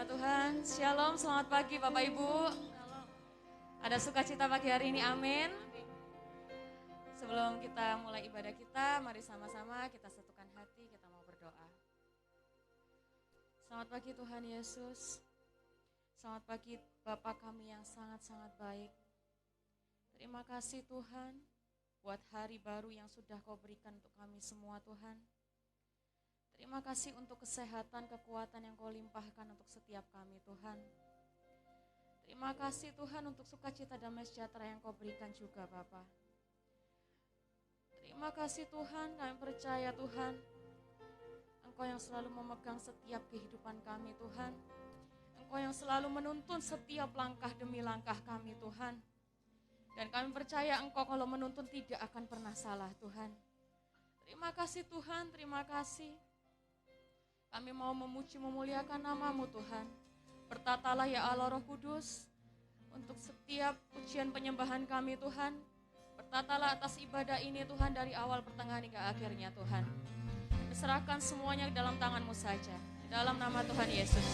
Nama Tuhan, Shalom, selamat pagi Bapak Ibu. Ada sukacita pagi hari ini, amin. Sebelum kita mulai ibadah kita, mari sama-sama kita satukan hati, kita mau berdoa. Selamat pagi Tuhan Yesus, selamat pagi Bapa kami yang sangat-sangat baik. Terima kasih Tuhan, buat hari baru yang sudah Kau berikan untuk kami semua Tuhan. Terima kasih untuk kesehatan, kekuatan yang Kau limpahkan untuk setiap kami Tuhan. Terima kasih Tuhan untuk sukacita damai sejahtera yang Kau berikan juga Bapa. Terima kasih Tuhan, kami percaya Tuhan, Engkau yang selalu memegang setiap kehidupan kami Tuhan. Engkau yang selalu menuntun setiap langkah demi langkah kami Tuhan. Dan kami percaya Engkau kalau menuntun tidak akan pernah salah Tuhan. Terima kasih Tuhan, terima kasih. Kami mau memuji memuliakan nama-Mu Tuhan. Bertatalah ya Allah Roh Kudus untuk setiap pujian penyembahan kami Tuhan. Bertatalah atas ibadah ini Tuhan dari awal pertengahan hingga akhirnya Tuhan. Diserahkan semuanya dalam tangan-Mu saja. Dalam nama Tuhan Yesus.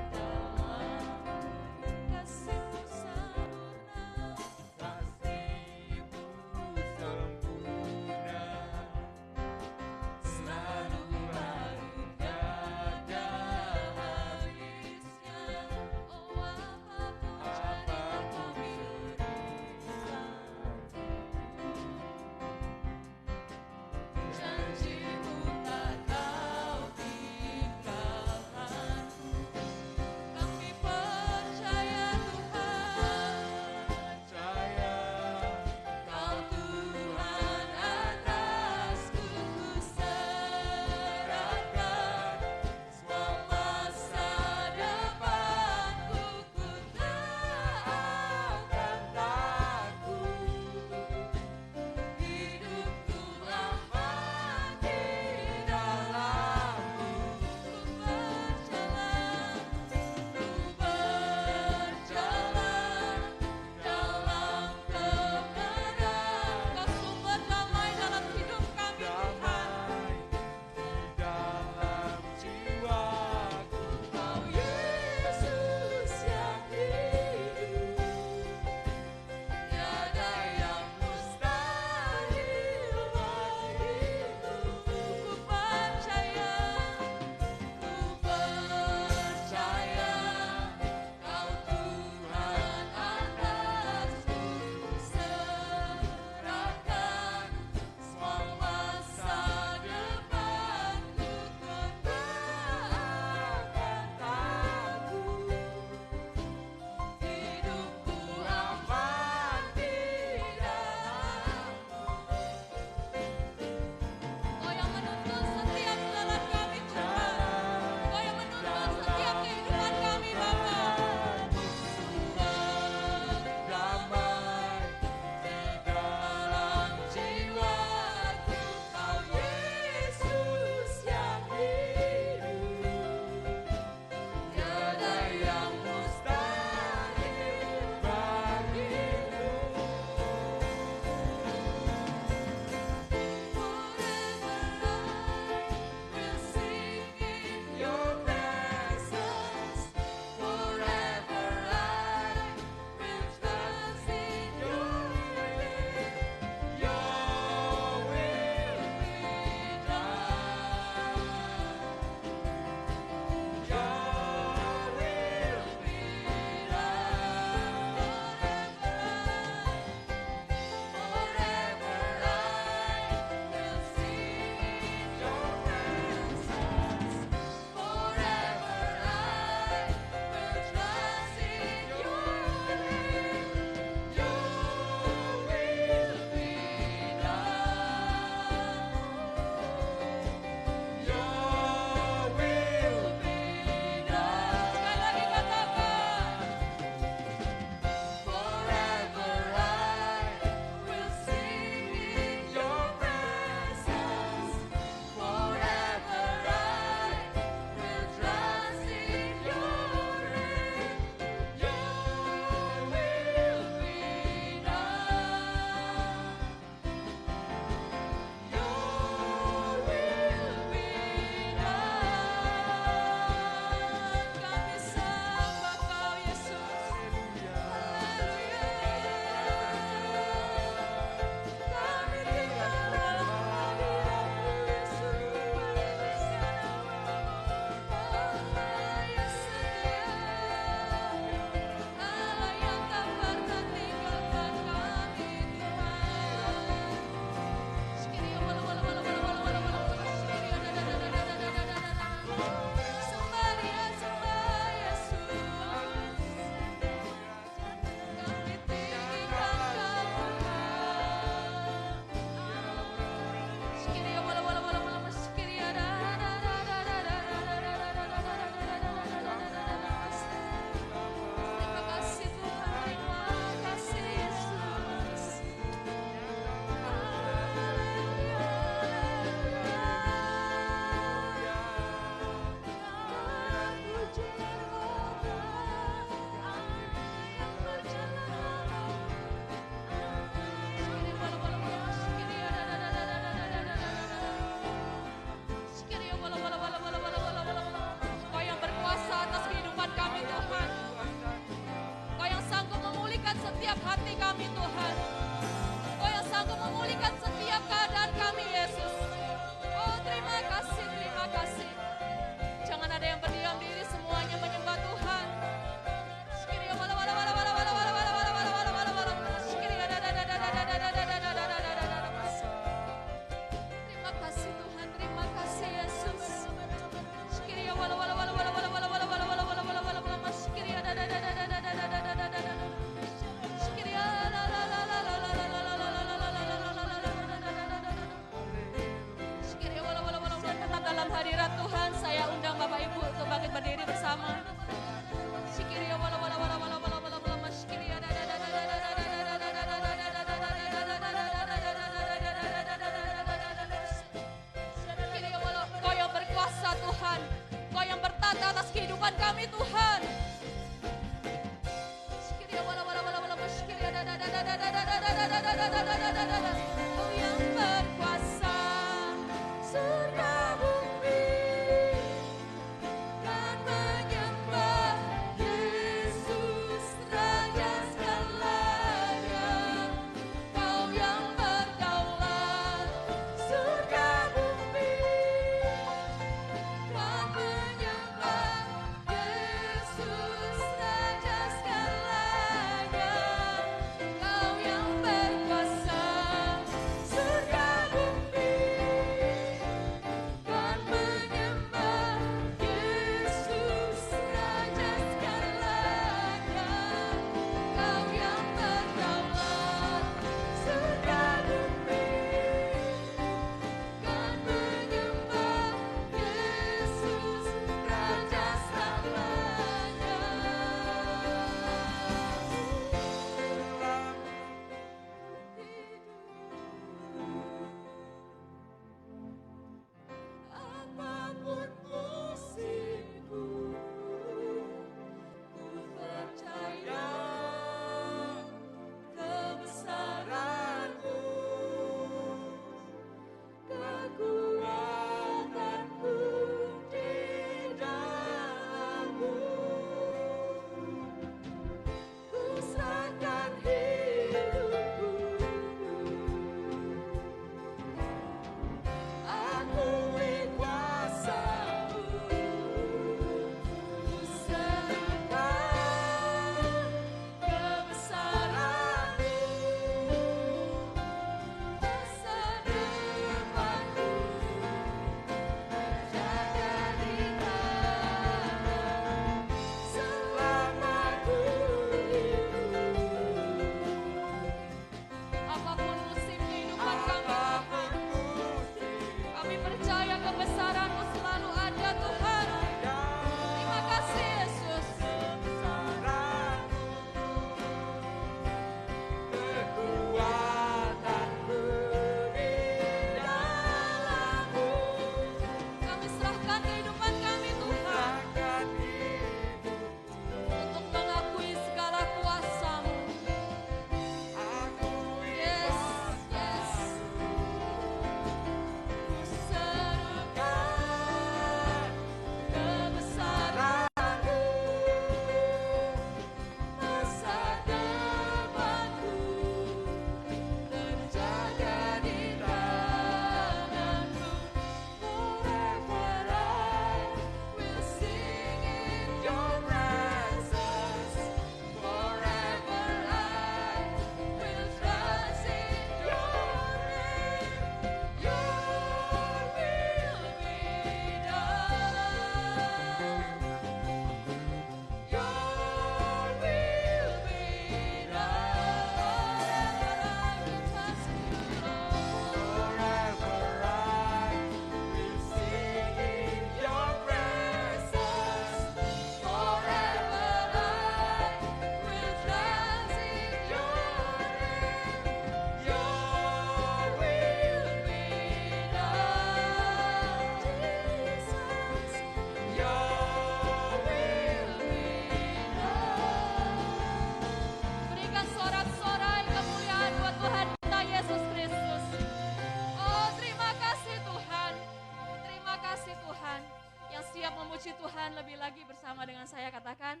Yang siap memuji Tuhan lebih lagi bersama dengan saya, katakan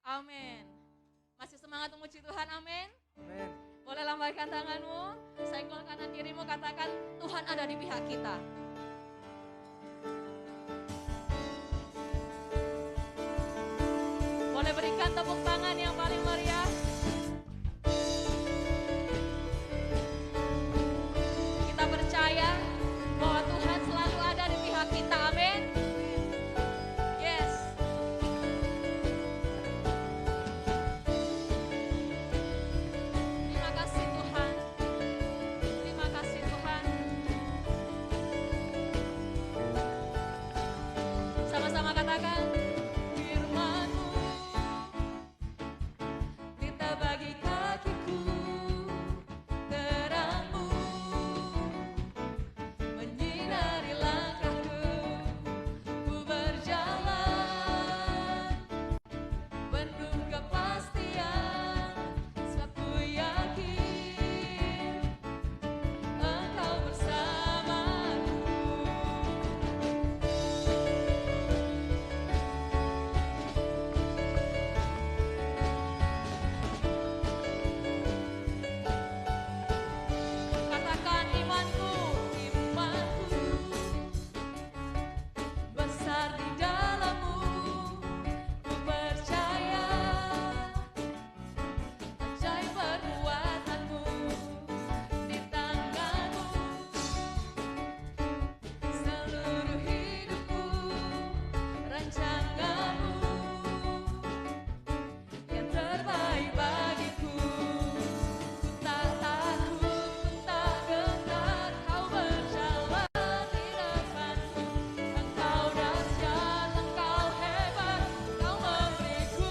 amin. Masih semangat memuji Tuhan, amin. Amin. Boleh lambaikan tanganmu, senggol kanan kirimu, katakan Tuhan ada di pihak kita. Boleh berikan tepuk tangan yang paling meriah. Kita percaya bahwa Tuhan selalu ada di pihak kita, amin. Yes. Terima kasih Tuhan. Terima kasih Tuhan. Sama-sama katakan firman-Mu pelita bagi kakiku, terang-Mu menyinari langkahku. Ku berjalan penuh kepastian, sebab ku yakin Engkau bersamaku. Katakan imanku, imanku besar di dalam-Mu. Ku percaya ajaib perbuatan-Mu, di tangan-Mu seluruh hidupku, rancangan-Mu yang terbaik bagiku. Ku tak takut, ku tak gentar, Kau berjalan di depanku. Engkau dahsyat, Engkau hebat, Kau memberiku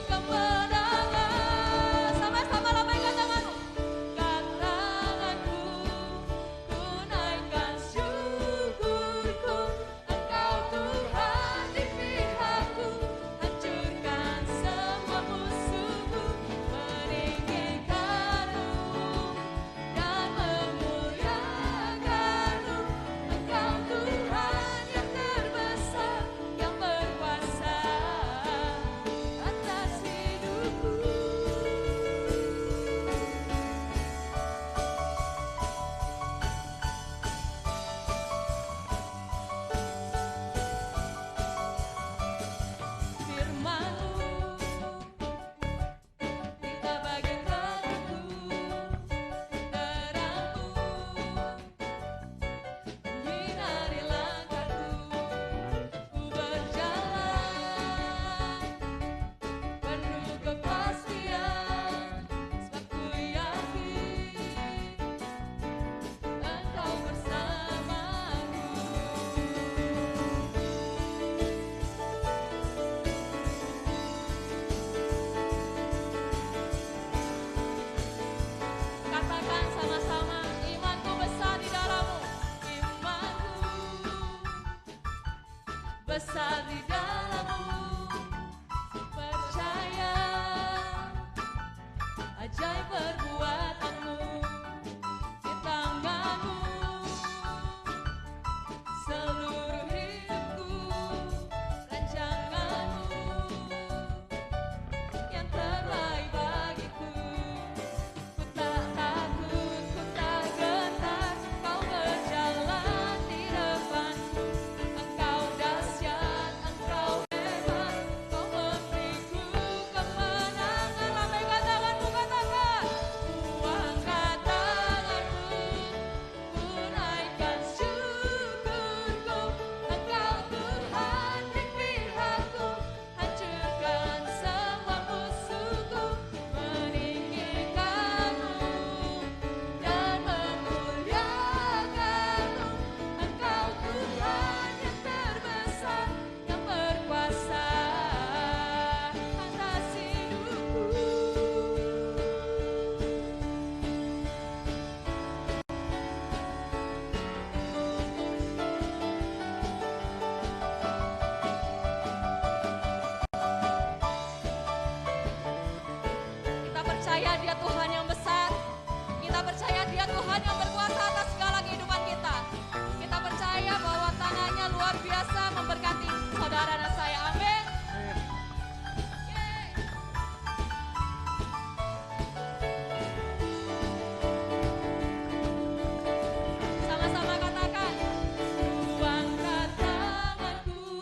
kemenangan. Sama-sama lambaikan tanganmu. Tanganku, ku naikkan syukurku. Engkau Tuhan di pihakku, hancurkan semua musuhku, meninggikan-Mu dan memuliakan-Mu. Engkau Tuhan yang terbesar, yang berkuasa atas hidupku. Firman-Mu pelita bagi kakiku, terang-Mu menyinari langkahku. Ku berjalan penuh kepastian, sebab ku yakin Engkau bersamaku. Katakan sama-sama, imanku besar di dalam-Mu. Imanku besar di dalam-Mu. Percaya ajaib perbuatan-Mu, di tangan-Mu seluruh hidupku, rancangan-Mu yang terbaik bagiku. Ku tak takut, ku tak gentar, Kau berjalan di depanku. Engkau dahsyat, Engkau hebat, Kau memberiku kemenangan. Lambaikan tanganmu, katakan ku angkat tanganku, ku naikkan syukurku. Engkau Tuhan di pihakku, hancurkan semua musuhku, meninggikan-Mu dan memuliakan-Mu. Engkau Tuhan yang terbesar, yang berkuasa atas hidupku. Kita percaya Dia Tuhan yang besar. Kita percaya Dia Tuhan yang berkuasa atas segala kehidupan kita. Kita percaya bahwa tangannya luar biasa memberkati saudara dan saya. Amin. Sama-sama katakan. Kuangkat tanganku,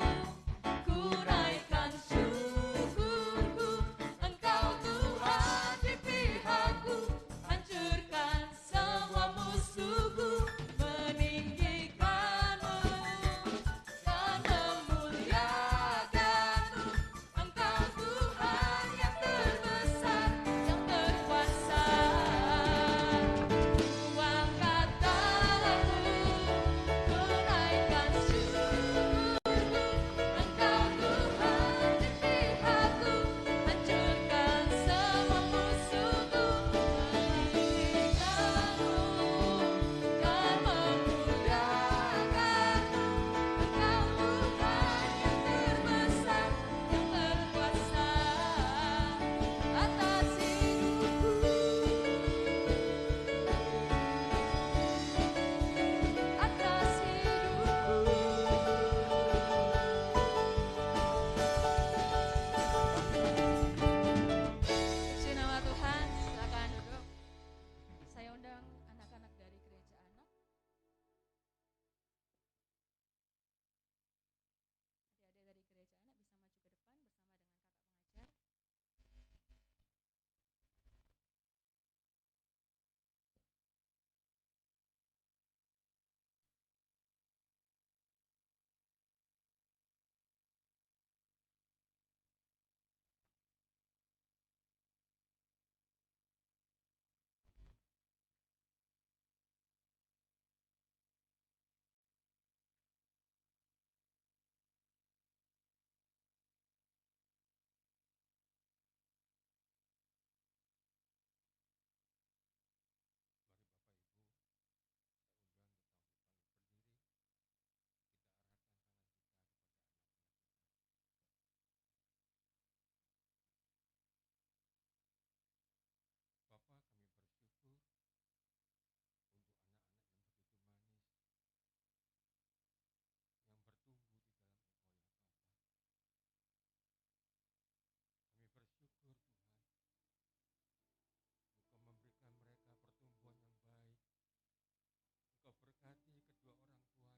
ku naikkan syukurku. Engkau Tuhan di pihakku, hancurkan semua musuhku, meninggikanmu dan memuliakanmu. Engkau Tuhan yang terbesar, yang berkuasa. Kuangkat tanganku, ku naikkan syukurku. Engkau Tuhan di pihakku, hancurkan semua musuhku, meninggikanmu dan memuliakanmu. Engkau Tuhan yang terbesar, yang berkuasa atas hidupku, atas hidupku. Puji nama Tuhan, silakan duduk. Saya undang anak-anak dari gereja anak. Adik-adik dari gereja anak bisa maju ke depan bersama dengan kakak pengajar. Bapa, kami bersyukur untuk anak-anak yang begitu manis, yang bertumbuh di dalam Engkau ya Bapa. Kami bersyukur Tuhan, Engkau memberikan mereka pertumbuhan yang baik. Engkau berkati kedua orang tuanya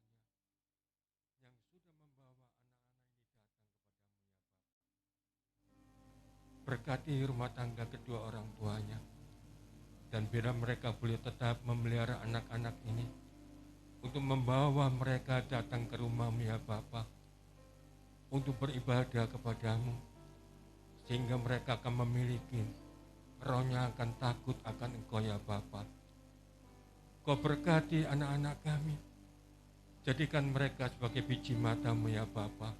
yang sudah membawa anak-anak ini datang kepadamu ya Bapa. Berkati rumah tangga kedua orang tuanya, dan biar mereka boleh tetap memelihara anak-anak ini untuk membawa mereka datang ke rumah-Mu ya Bapa, untuk beribadah kepadamu, sehingga mereka akan memiliki rohnya akan takut akan Engkau ya Bapa. Kau berkati anak-anak kami, jadikan mereka sebagai biji mata-Mu ya Bapa,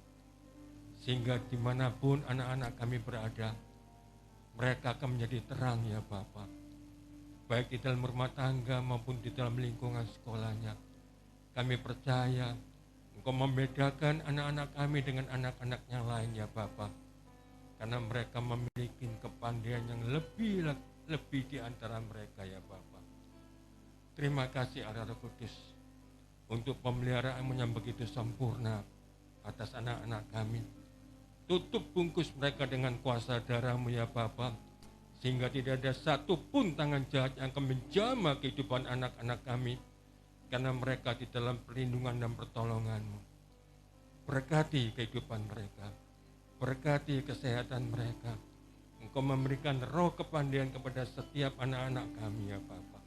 sehingga dimanapun anak-anak kami berada, mereka akan menjadi terang ya Bapa, baik di dalam rumah tangga maupun di dalam lingkungan sekolahnya. Kami percaya Engkau membedakan anak-anak kami dengan anak-anak yang lain ya Bapa, karena mereka memiliki kepandaian yang lebih di antara mereka ya Bapa. Terima kasih Allah Roh Kudus untuk pemeliharaan-Mu yang begitu sempurna atas anak-anak kami. Tutup bungkus mereka dengan kuasa darah-Mu ya Bapa, sehingga tidak ada satupun tangan jahat yang akan menjamah kehidupan anak-anak kami, karena mereka di dalam perlindungan dan pertolongan-Mu. Berkati kehidupan mereka, berkati kesehatan mereka. Engkau memberikan roh kepandaian kepada setiap anak-anak kami ya Bapa.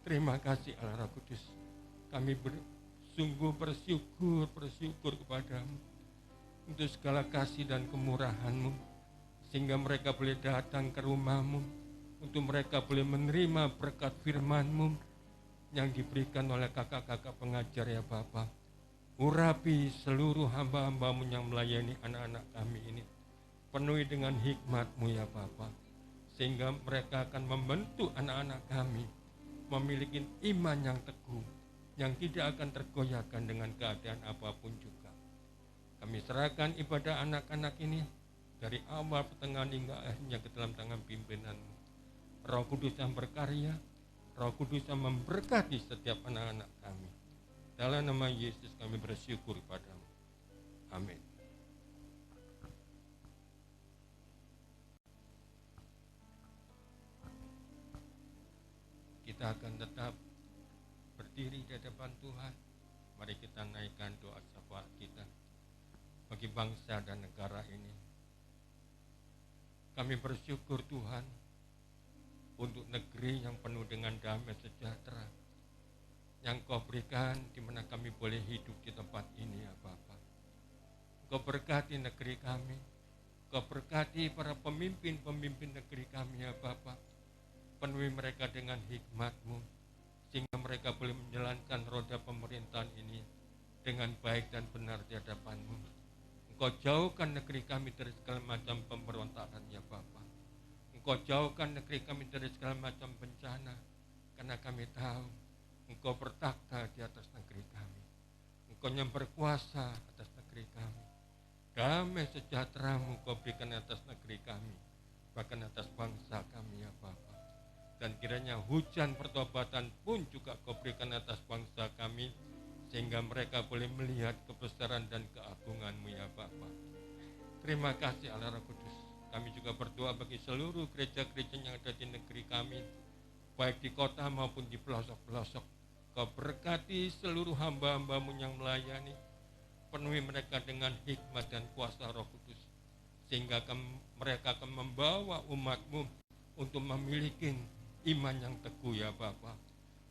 Terima kasih Allah Roh Kudus. Kami sungguh bersyukur kepadamu untuk segala kasih dan kemurahan-Mu, sehingga mereka boleh datang ke rumah-Mu, untuk mereka boleh menerima berkat firman-Mu yang diberikan oleh kakak-kakak pengajar ya Bapa. Urapi seluruh hamba-hamba-Mu yang melayani anak-anak kami ini, penuhi dengan hikmat-Mu ya Bapa, sehingga mereka akan membentuk anak-anak kami memiliki iman yang teguh, yang tidak akan tergoyahkan dengan keadaan apapun juga. Kami serahkan ibadah anak-anak ini dari awal, pertengahan hingga akhirnya ke dalam tangan pimpinan-Mu. Roh Kudus yang berkarya, Roh Kudus yang memberkati setiap anak-anak kami. Dalam nama Yesus kami bersyukur padamu. Amin. kita akan tetap berdiri di hadapan Tuhan. Mari kita naikkan doa syafaat kita bagi bangsa dan negara ini. Kami bersyukur Tuhan untuk negeri yang penuh dengan damai sejahtera yang Kau berikan, di mana kami boleh hidup di tempat ini ya Bapa. Kau berkati negeri kami, Kau berkati para pemimpin-pemimpin negeri kami ya Bapa. Penuhi mereka dengan hikmat-Mu, sehingga mereka boleh menjalankan roda pemerintahan ini dengan baik dan benar di hadapan-Mu. Engkau jauhkan negeri kami dari segala macam pemberontakan ya Bapa. Engkau jauhkan negeri kami dari segala macam bencana, karena kami tahu Engkau bertakhta di atas negeri kami. Engkau yang berkuasa atas negeri kami. Damai sejahtera-Mu Kau berikan atas negeri kami, bahkan atas bangsa kami ya Bapa. Dan kiranya hujan pertobatan pun juga Kau berikan atas bangsa kami, sehingga mereka boleh melihat kebesaran dan keagungan-Mu ya Bapa. Terima kasih Allah Roh Kudus. Kami juga berdoa bagi seluruh gereja-gereja yang ada di negeri kami, baik di kota maupun di pelosok-pelosok. Kau berkati seluruh hamba-hamba-Mu yang melayani, penuhi mereka dengan hikmat dan kuasa Roh Kudus, sehingga mereka akan membawa umat-Mu untuk memiliki iman yang teguh ya Bapa.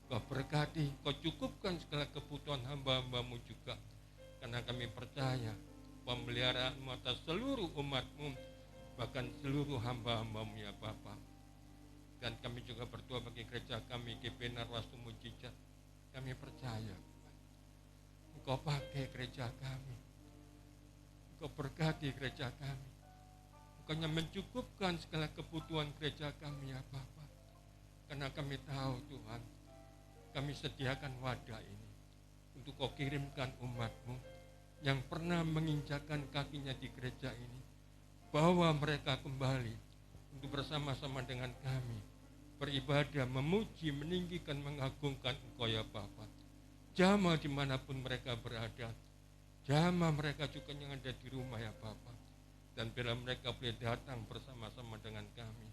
Kau berkati, Kau cukupkan segala kebutuhan hamba-hamba-Mu juga, karena kami percaya pemeliharaan-Mu atas seluruh umat-Mu, bahkan seluruh hamba-hamba-Mu ya Bapa. Dan kami juga berdoa bagi gereja kami, GP Narwastu Mujizat. Kami percaya Engkau pakai gereja kami, Engkau berkati gereja kami, Engkau yang mencukupkan segala kebutuhan gereja kami ya Bapa. Karena kami tahu Tuhan, kami sediakan wadah ini untuk Kau kirimkan umat-Mu yang pernah menginjakkan kakinya di gereja ini, bawa mereka kembali untuk bersama-sama dengan kami beribadah, memuji, meninggikan, mengagungkan Engkau ya Bapa. Jamah dimanapun mereka berada, jamah mereka juga yang ada di rumah ya Bapa. Dan bila mereka boleh datang bersama-sama dengan kami,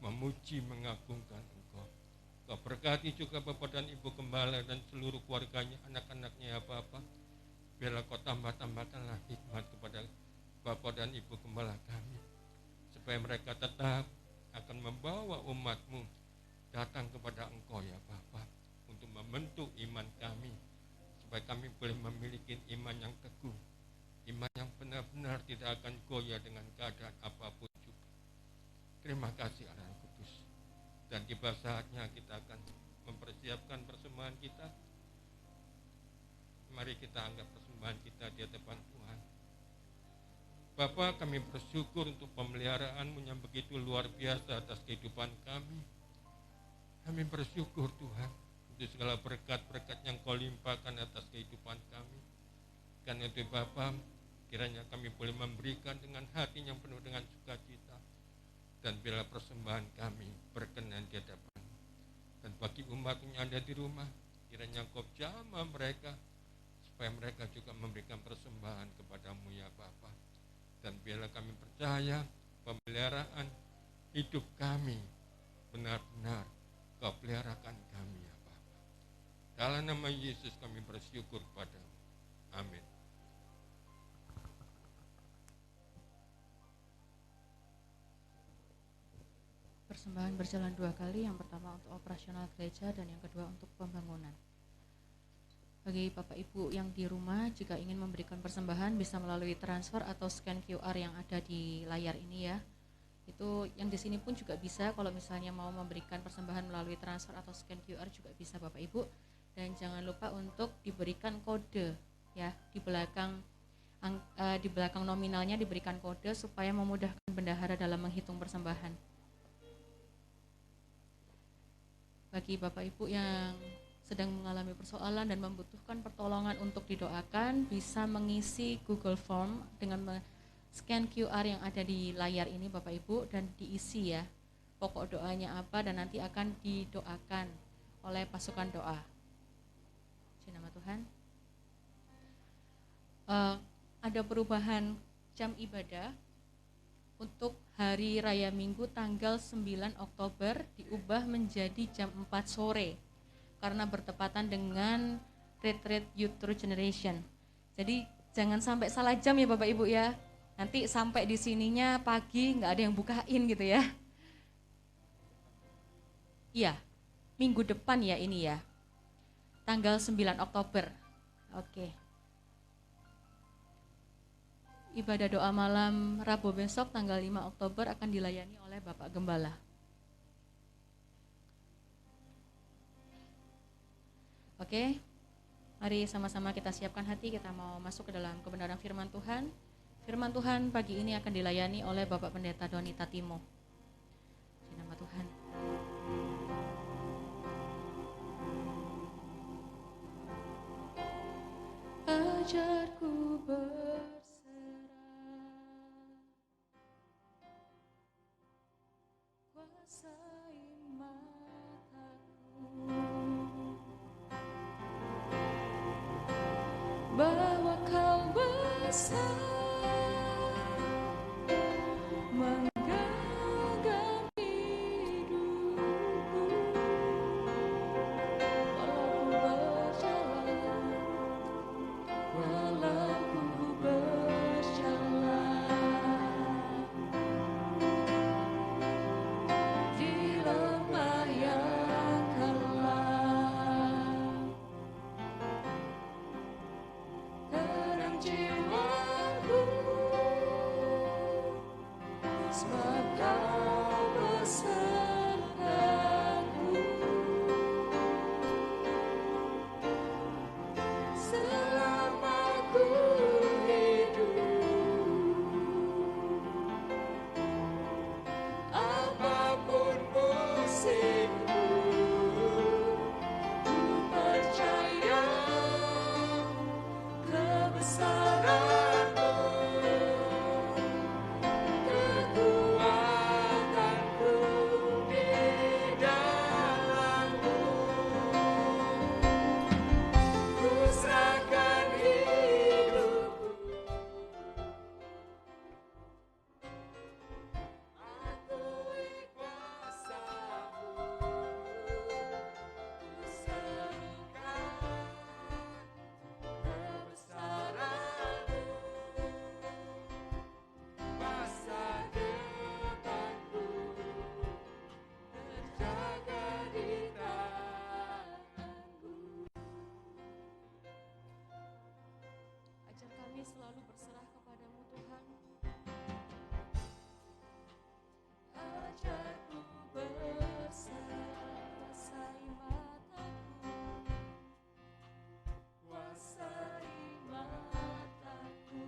memuji, mengagungkan Engkau. Kau berkati juga Bapak dan Ibu Gembala dan seluruh keluarganya, anak-anaknya ya Bapa. Bila Kau tambah-tambahkanlah hikmat kepada Bapak dan Ibu Gembala kami, supaya mereka tetap akan membawa umat-Mu datang kepada Engkau ya Bapa, untuk membentuk iman kami, supaya kami boleh memiliki iman yang teguh, iman yang benar-benar tidak akan goyah dengan keadaan apapun juga. Terima kasih Allah Kudus. Dan tiba saatnya kita akan mempersiapkan persembahan kita. Mari kita anggap persembahan kita di hadapan Tuhan. Bapa, kami bersyukur untuk pemeliharaan-Mu yang begitu luar biasa atas kehidupan kami. Kami bersyukur Tuhan untuk segala berkat-berkat yang Kau limpahkan atas kehidupan kami. Karena itu Bapa, kiranya kami boleh memberikan dengan hati yang penuh dengan sukacita. Dan bila persembahan kami berkenan di hadapan. Dan bagi umat yang ada di rumah, kiranya Kau jamah mereka, supaya mereka juga memberikan persembahan kepada-Mu ya Bapa. Dan bila kami percaya pemeliharaan hidup kami benar-benar Kau peliharakan kami ya Bapa. Dalam nama Yesus kami bersyukur padamu. Amin. Persembahan berjalan 2 kali, yang pertama untuk operasional gereja dan yang kedua untuk pembangunan. Bagi Bapak Ibu yang di rumah, jika ingin memberikan persembahan bisa melalui transfer atau scan QR yang ada di layar ini ya. Itu yang di sini pun juga bisa, kalau misalnya mau memberikan persembahan melalui transfer atau scan QR juga bisa Bapak Ibu. Dan jangan lupa untuk diberikan kode ya, di belakang nominalnya diberikan kode supaya memudahkan bendahara dalam menghitung persembahan. Bagi Bapak Ibu yang sedang mengalami persoalan dan membutuhkan pertolongan untuk didoakan, bisa mengisi Google Form dengan scan QR yang ada di layar ini Bapak Ibu, dan diisi ya pokok doanya apa, dan nanti akan didoakan oleh pasukan doa. Puji nama Tuhan. Ada perubahan jam ibadah. untuk hari raya Minggu tanggal 9 Oktober diubah menjadi jam 4 sore karena bertepatan dengan retreat Youth True Generation. Jadi jangan sampai salah jam ya Bapak Ibu ya. Nanti sampai di sininya pagi nggak ada yang bukain gitu ya. Iya, minggu depan ya ini ya. Tanggal 9 Oktober. Oke. Ibadah doa malam Rabu besok tanggal 5 Oktober akan dilayani oleh Bapak Gembala. Oke, mari sama-sama kita siapkan hati, kita mau masuk ke dalam kebenaran firman Tuhan. Firman Tuhan pagi ini akan dilayani oleh Bapak Pendeta Doni Tatimo. Di nama Tuhan. Ajarku berserah, kuasai mataku, bahwa kau besar, menggenggam hidupku, walau ku berjalan di lembah yang gelap, tenang jiwaku, sebab kau besertaku, selama ku hidup. Apapun musimku, ku percaya kebesaran-Mu, kekuatan-Ku di dalam-Mu. Ku serahkan hidupku, akui kuasa-Mu, ku serukan kebesaran-Mu, masa depanku terjaga di tangan-Mu. Ajar kami selalu berserah kepadamu Tuhan. Ajarku berserah, kuasai mataku, kuasai mataku,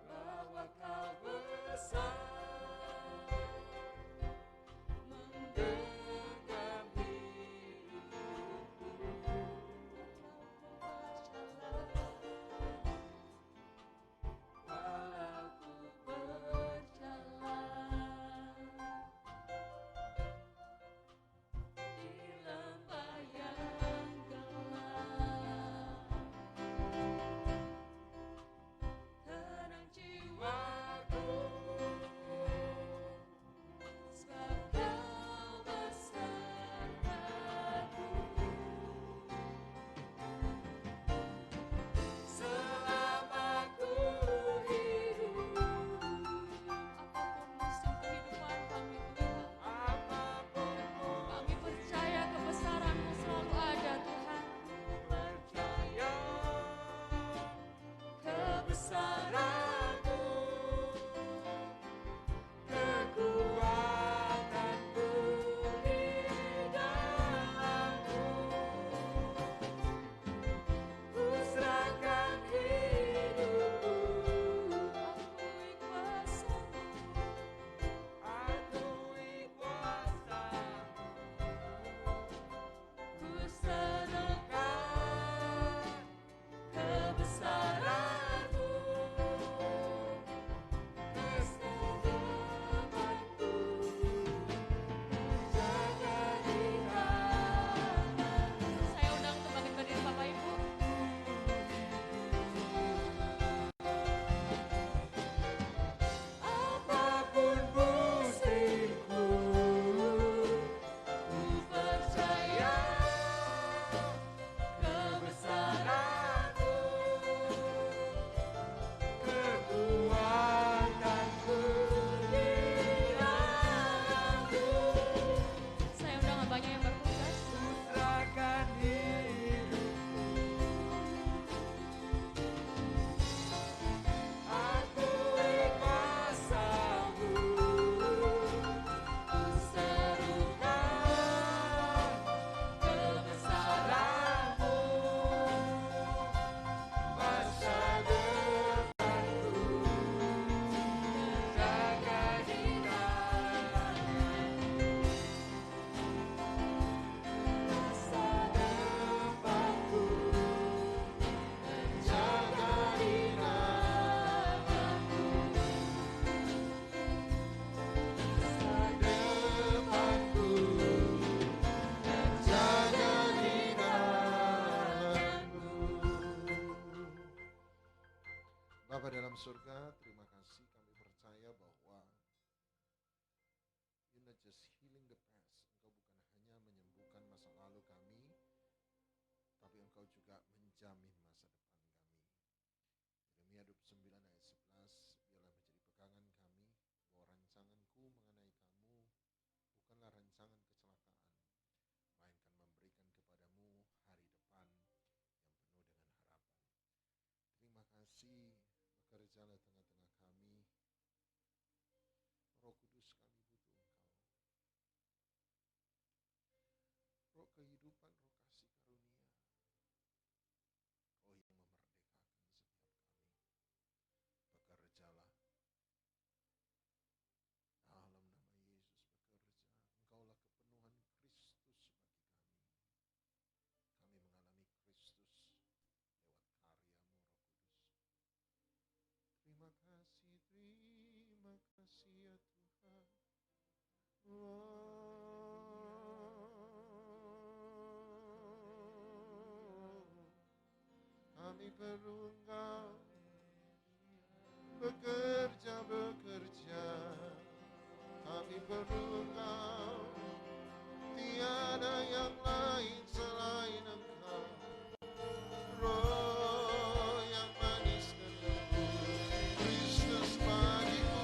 bahwa kau besar, menggenggam hidupku, Bapa dalam surga, terima kasih, kami percaya bahwa You're not just healing the past. Engkau bukan hanya menyembuhkan masa lalu kami, tapi Engkau juga menjamin masa depan kami. Yeremia 29 ayat 11, biarlah menjadi pegangan kami bahwa rancanganku mengenai kamu bukanlah rancangan kecelakaan, melainkan memberikan kepadamu hari depan yang penuh dengan harapan. Terima kasih, bekerjalah tengah-tengah kami. Roh Kudus, kami butuh Engkau. Roh kehidupan, roh kasih karunia, roh yang memerdekakan setiap kami. Bekerjalah dalam nama Yesus, bekerja. Engkaulah kepenuhan Kristus bagi kami. Kami mengalami Kristus lewat karya-Mu, Roh Kudus. Terima kasih ya Tuhan. Kami perlu Engkau bekerja. Kami perlu Engkau, tiada yang lain selain Engkau. Roh yang manis dan lembut, Kristus bagiku.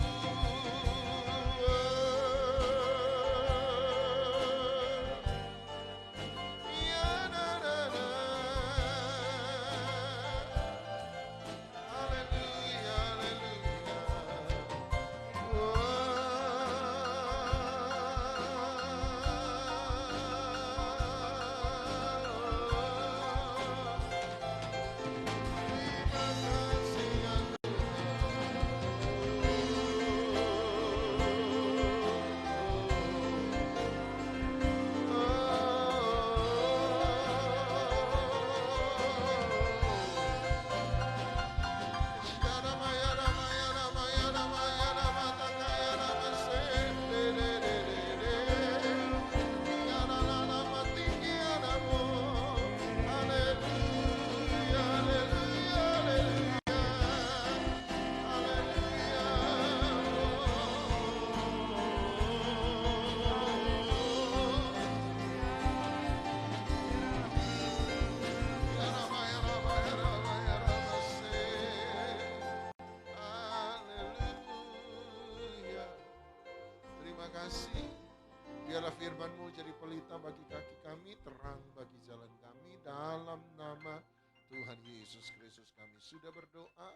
Biarlah firman-Mu jadi pelita bagi kaki kami, terang bagi jalan kami. Dalam nama Tuhan Yesus Kristus kami sudah berdoa.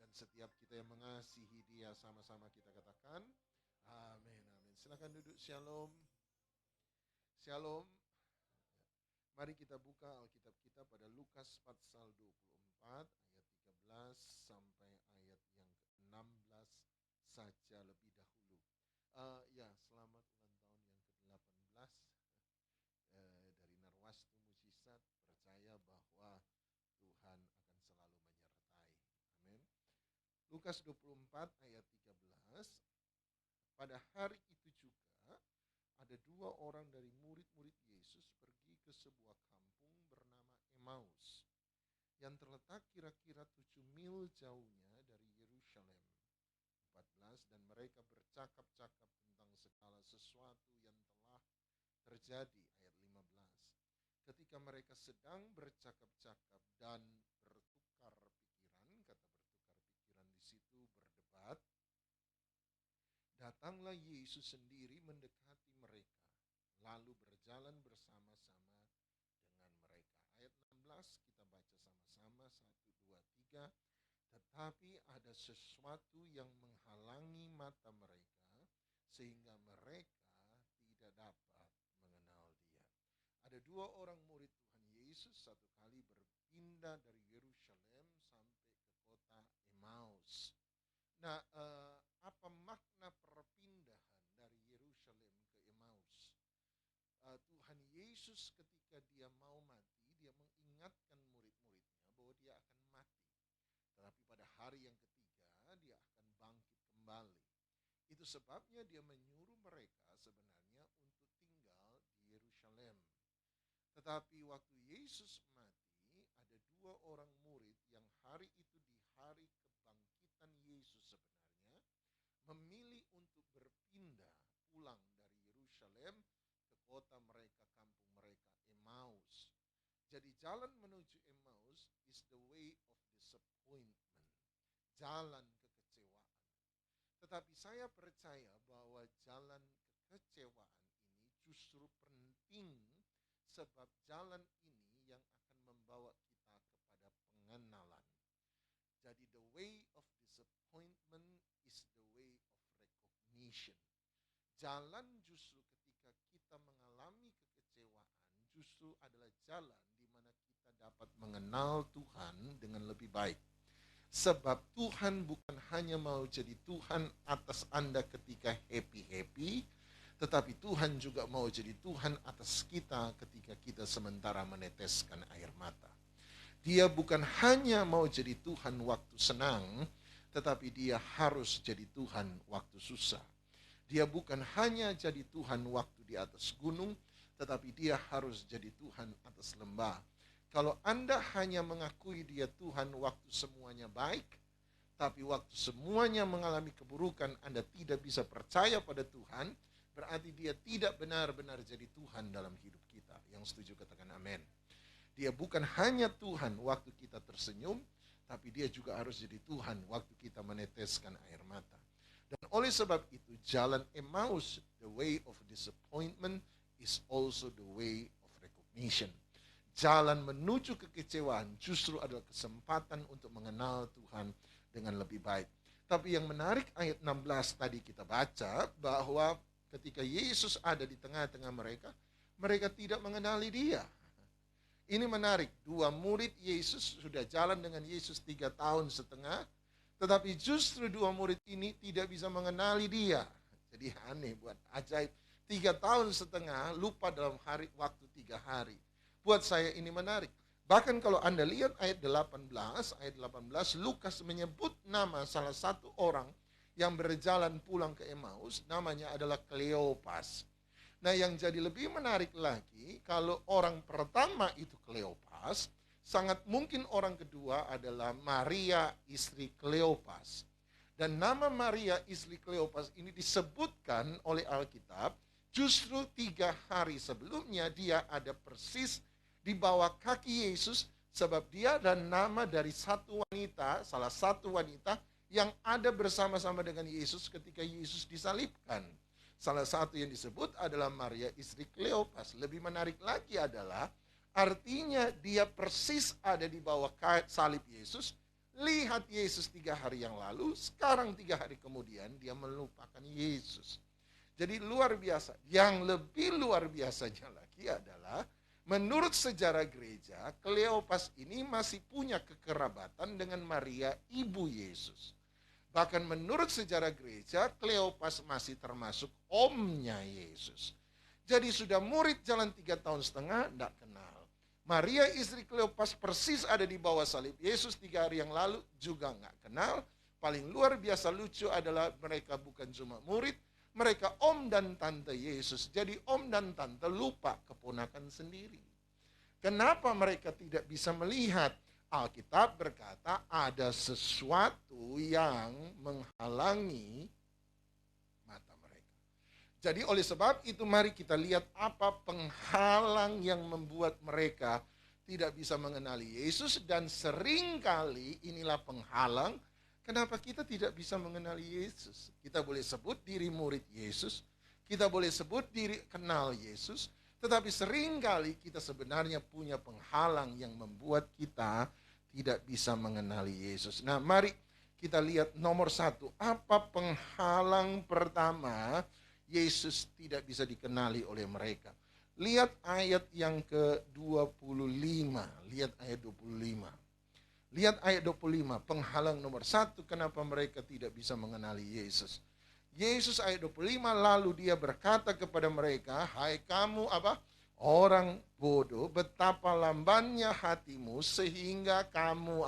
Dan setiap kita yang mengasihi Dia, sama-sama kita katakan amin, amin. Silakan duduk, shalom. Shalom. Mari kita buka Alkitab kita pada Lukas pasal 24 ayat 13 sampai ayat yang ke-16 saja lebih dahulu. Selamat ulang tahun yang ke-18 dari Narwastu Mujizat. Percaya bahwa Tuhan akan selalu menyertai. Amin. Lukas 24 ayat 13. Pada hari itu juga ada 2 orang dari murid-murid Yesus pergi ke sebuah kampung bernama Emmaus yang terletak kira-kira 7 mil jauhnya dari Yerusalem. 14, dan mereka bercakap-cakap tentang segala sesuatu yang telah terjadi. Ayat 15. Ketika mereka sedang bercakap-cakap dan bertukar pikiran, kata bertukar pikiran di situ berdebat, datanglah Yesus sendiri mendekati mereka, lalu berjalan bersama-sama dengan mereka. Ayat 16 kita baca sama-sama, 1, 2, 3. Tetapi ada sesuatu yang menghalangi mata mereka, sehingga mereka tidak dapat mengenal Dia. Ada 2 orang murid Tuhan Yesus satu kali berpindah dari Yerusalem sampai ke kota Emmaus. Nah, apa makna perpindahan dari Yerusalem ke Emmaus? Tuhan Yesus ketika Dia mau mati, Dia mengingatkan murid-muridnya bahwa Dia akan mati. Tetapi pada hari yang ketiga Dia akan bangkit kembali. Itu sebabnya Dia menyuruh mereka sebenarnya untuk tinggal di Yerusalem. Tetapi waktu Yesus mati, ada 2 orang murid yang hari itu di hari kebangkitan pulang dari Yerusalem ke kota mereka, kampung mereka, Emmaus. Jadi jalan menuju Emmaus is the way of disappointment, jalan kekecewaan. Tetapi saya percaya bahwa jalan kekecewaan ini justru penting, sebab jalan ini yang akan membawa kita kepada pengenalan. Jadi the way of disappointment is the way of recognition. Jalan justru ketika kita mengalami kekecewaan justru adalah jalan di mana kita dapat mengenal Tuhan dengan lebih baik. Sebab Tuhan bukan hanya mau jadi Tuhan atas Anda ketika happy-happy, tetapi Tuhan juga mau jadi Tuhan atas kita ketika kita sementara meneteskan air mata. Dia bukan hanya mau jadi Tuhan waktu senang, tetapi dia harus jadi Tuhan waktu susah. Dia bukan hanya jadi Tuhan waktu di atas gunung, tetapi dia harus jadi Tuhan atas lembah. Kalau Anda hanya mengakui dia Tuhan waktu semuanya baik, tapi waktu semuanya mengalami keburukan Anda tidak bisa percaya pada Tuhan, berarti dia tidak benar-benar jadi Tuhan dalam hidup kita. Yang setuju katakan amin. Dia bukan hanya Tuhan waktu kita tersenyum, tapi dia juga harus jadi Tuhan waktu kita meneteskan air mata. Dan oleh sebab itu, jalan Emmaus, the way of disappointment, is also the way of recognition. Jalan menuju kekecewaan justru adalah kesempatan untuk mengenal Tuhan dengan lebih baik. Tapi yang menarik ayat 16 tadi kita baca, bahwa ketika Yesus ada di tengah-tengah mereka, mereka tidak mengenali dia. Ini menarik, dua murid Yesus sudah jalan dengan Yesus 3 tahun setengah, tetapi justru dua murid ini tidak bisa mengenali dia. Jadi aneh, buat ajaib. 3 tahun setengah lupa dalam waktu 3 hari. Buat saya ini menarik. Bahkan kalau Anda lihat ayat 18, Lukas menyebut nama salah satu orang yang berjalan pulang ke Emmaus, namanya adalah Kleopas. Nah, yang jadi lebih menarik lagi, kalau orang pertama itu Kleopas, sangat mungkin orang kedua adalah Maria istri Kleopas. Dan nama Maria istri Kleopas ini disebutkan oleh Alkitab, justru 3 hari sebelumnya dia ada persis di bawah kaki Yesus, sebab dia dan nama dari satu wanita, salah satu wanita yang ada bersama-sama dengan Yesus ketika Yesus disalibkan. Salah satu yang disebut adalah Maria istri Kleopas. Lebih menarik lagi adalah artinya dia persis ada di bawah salib Yesus. Lihat Yesus 3 hari yang lalu, sekarang 3 hari kemudian dia melupakan Yesus. Jadi luar biasa. Yang lebih luar biasanya lagi adalah menurut sejarah gereja, Kleopas ini masih punya kekerabatan dengan Maria ibu Yesus. Bahkan menurut sejarah gereja, Kleopas masih termasuk omnya Yesus. Jadi sudah murid jalan 3 tahun setengah, tidak kenal. Maria istri Kleopas persis ada di bawah salib Yesus 3 hari yang lalu, juga nggak kenal. Paling luar biasa lucu adalah mereka bukan cuma murid, mereka om dan tante Yesus. Jadi om dan tante lupa keponakan sendiri. Kenapa mereka tidak bisa melihat? Alkitab berkata ada sesuatu yang menghalangi mata mereka. Jadi oleh sebab itu mari kita lihat apa penghalang yang membuat mereka tidak bisa mengenali Yesus. Dan seringkali inilah penghalang kenapa kita tidak bisa mengenali Yesus. Kita boleh sebut diri murid Yesus, kita boleh sebut diri kenal Yesus, tetapi seringkali kita sebenarnya punya penghalang yang membuat kita tidak bisa mengenali Yesus. Nah, mari kita lihat nomor 1. Apa penghalang pertama Yesus tidak bisa dikenali oleh mereka? Lihat ayat yang ke-25. Lihat ayat 25. Lihat ayat 25. Penghalang nomor 1 kenapa mereka tidak bisa mengenali Yesus. Yesus ayat 25, lalu dia berkata kepada mereka, hai kamu orang bodoh, betapa lambannya hatimu sehingga kamu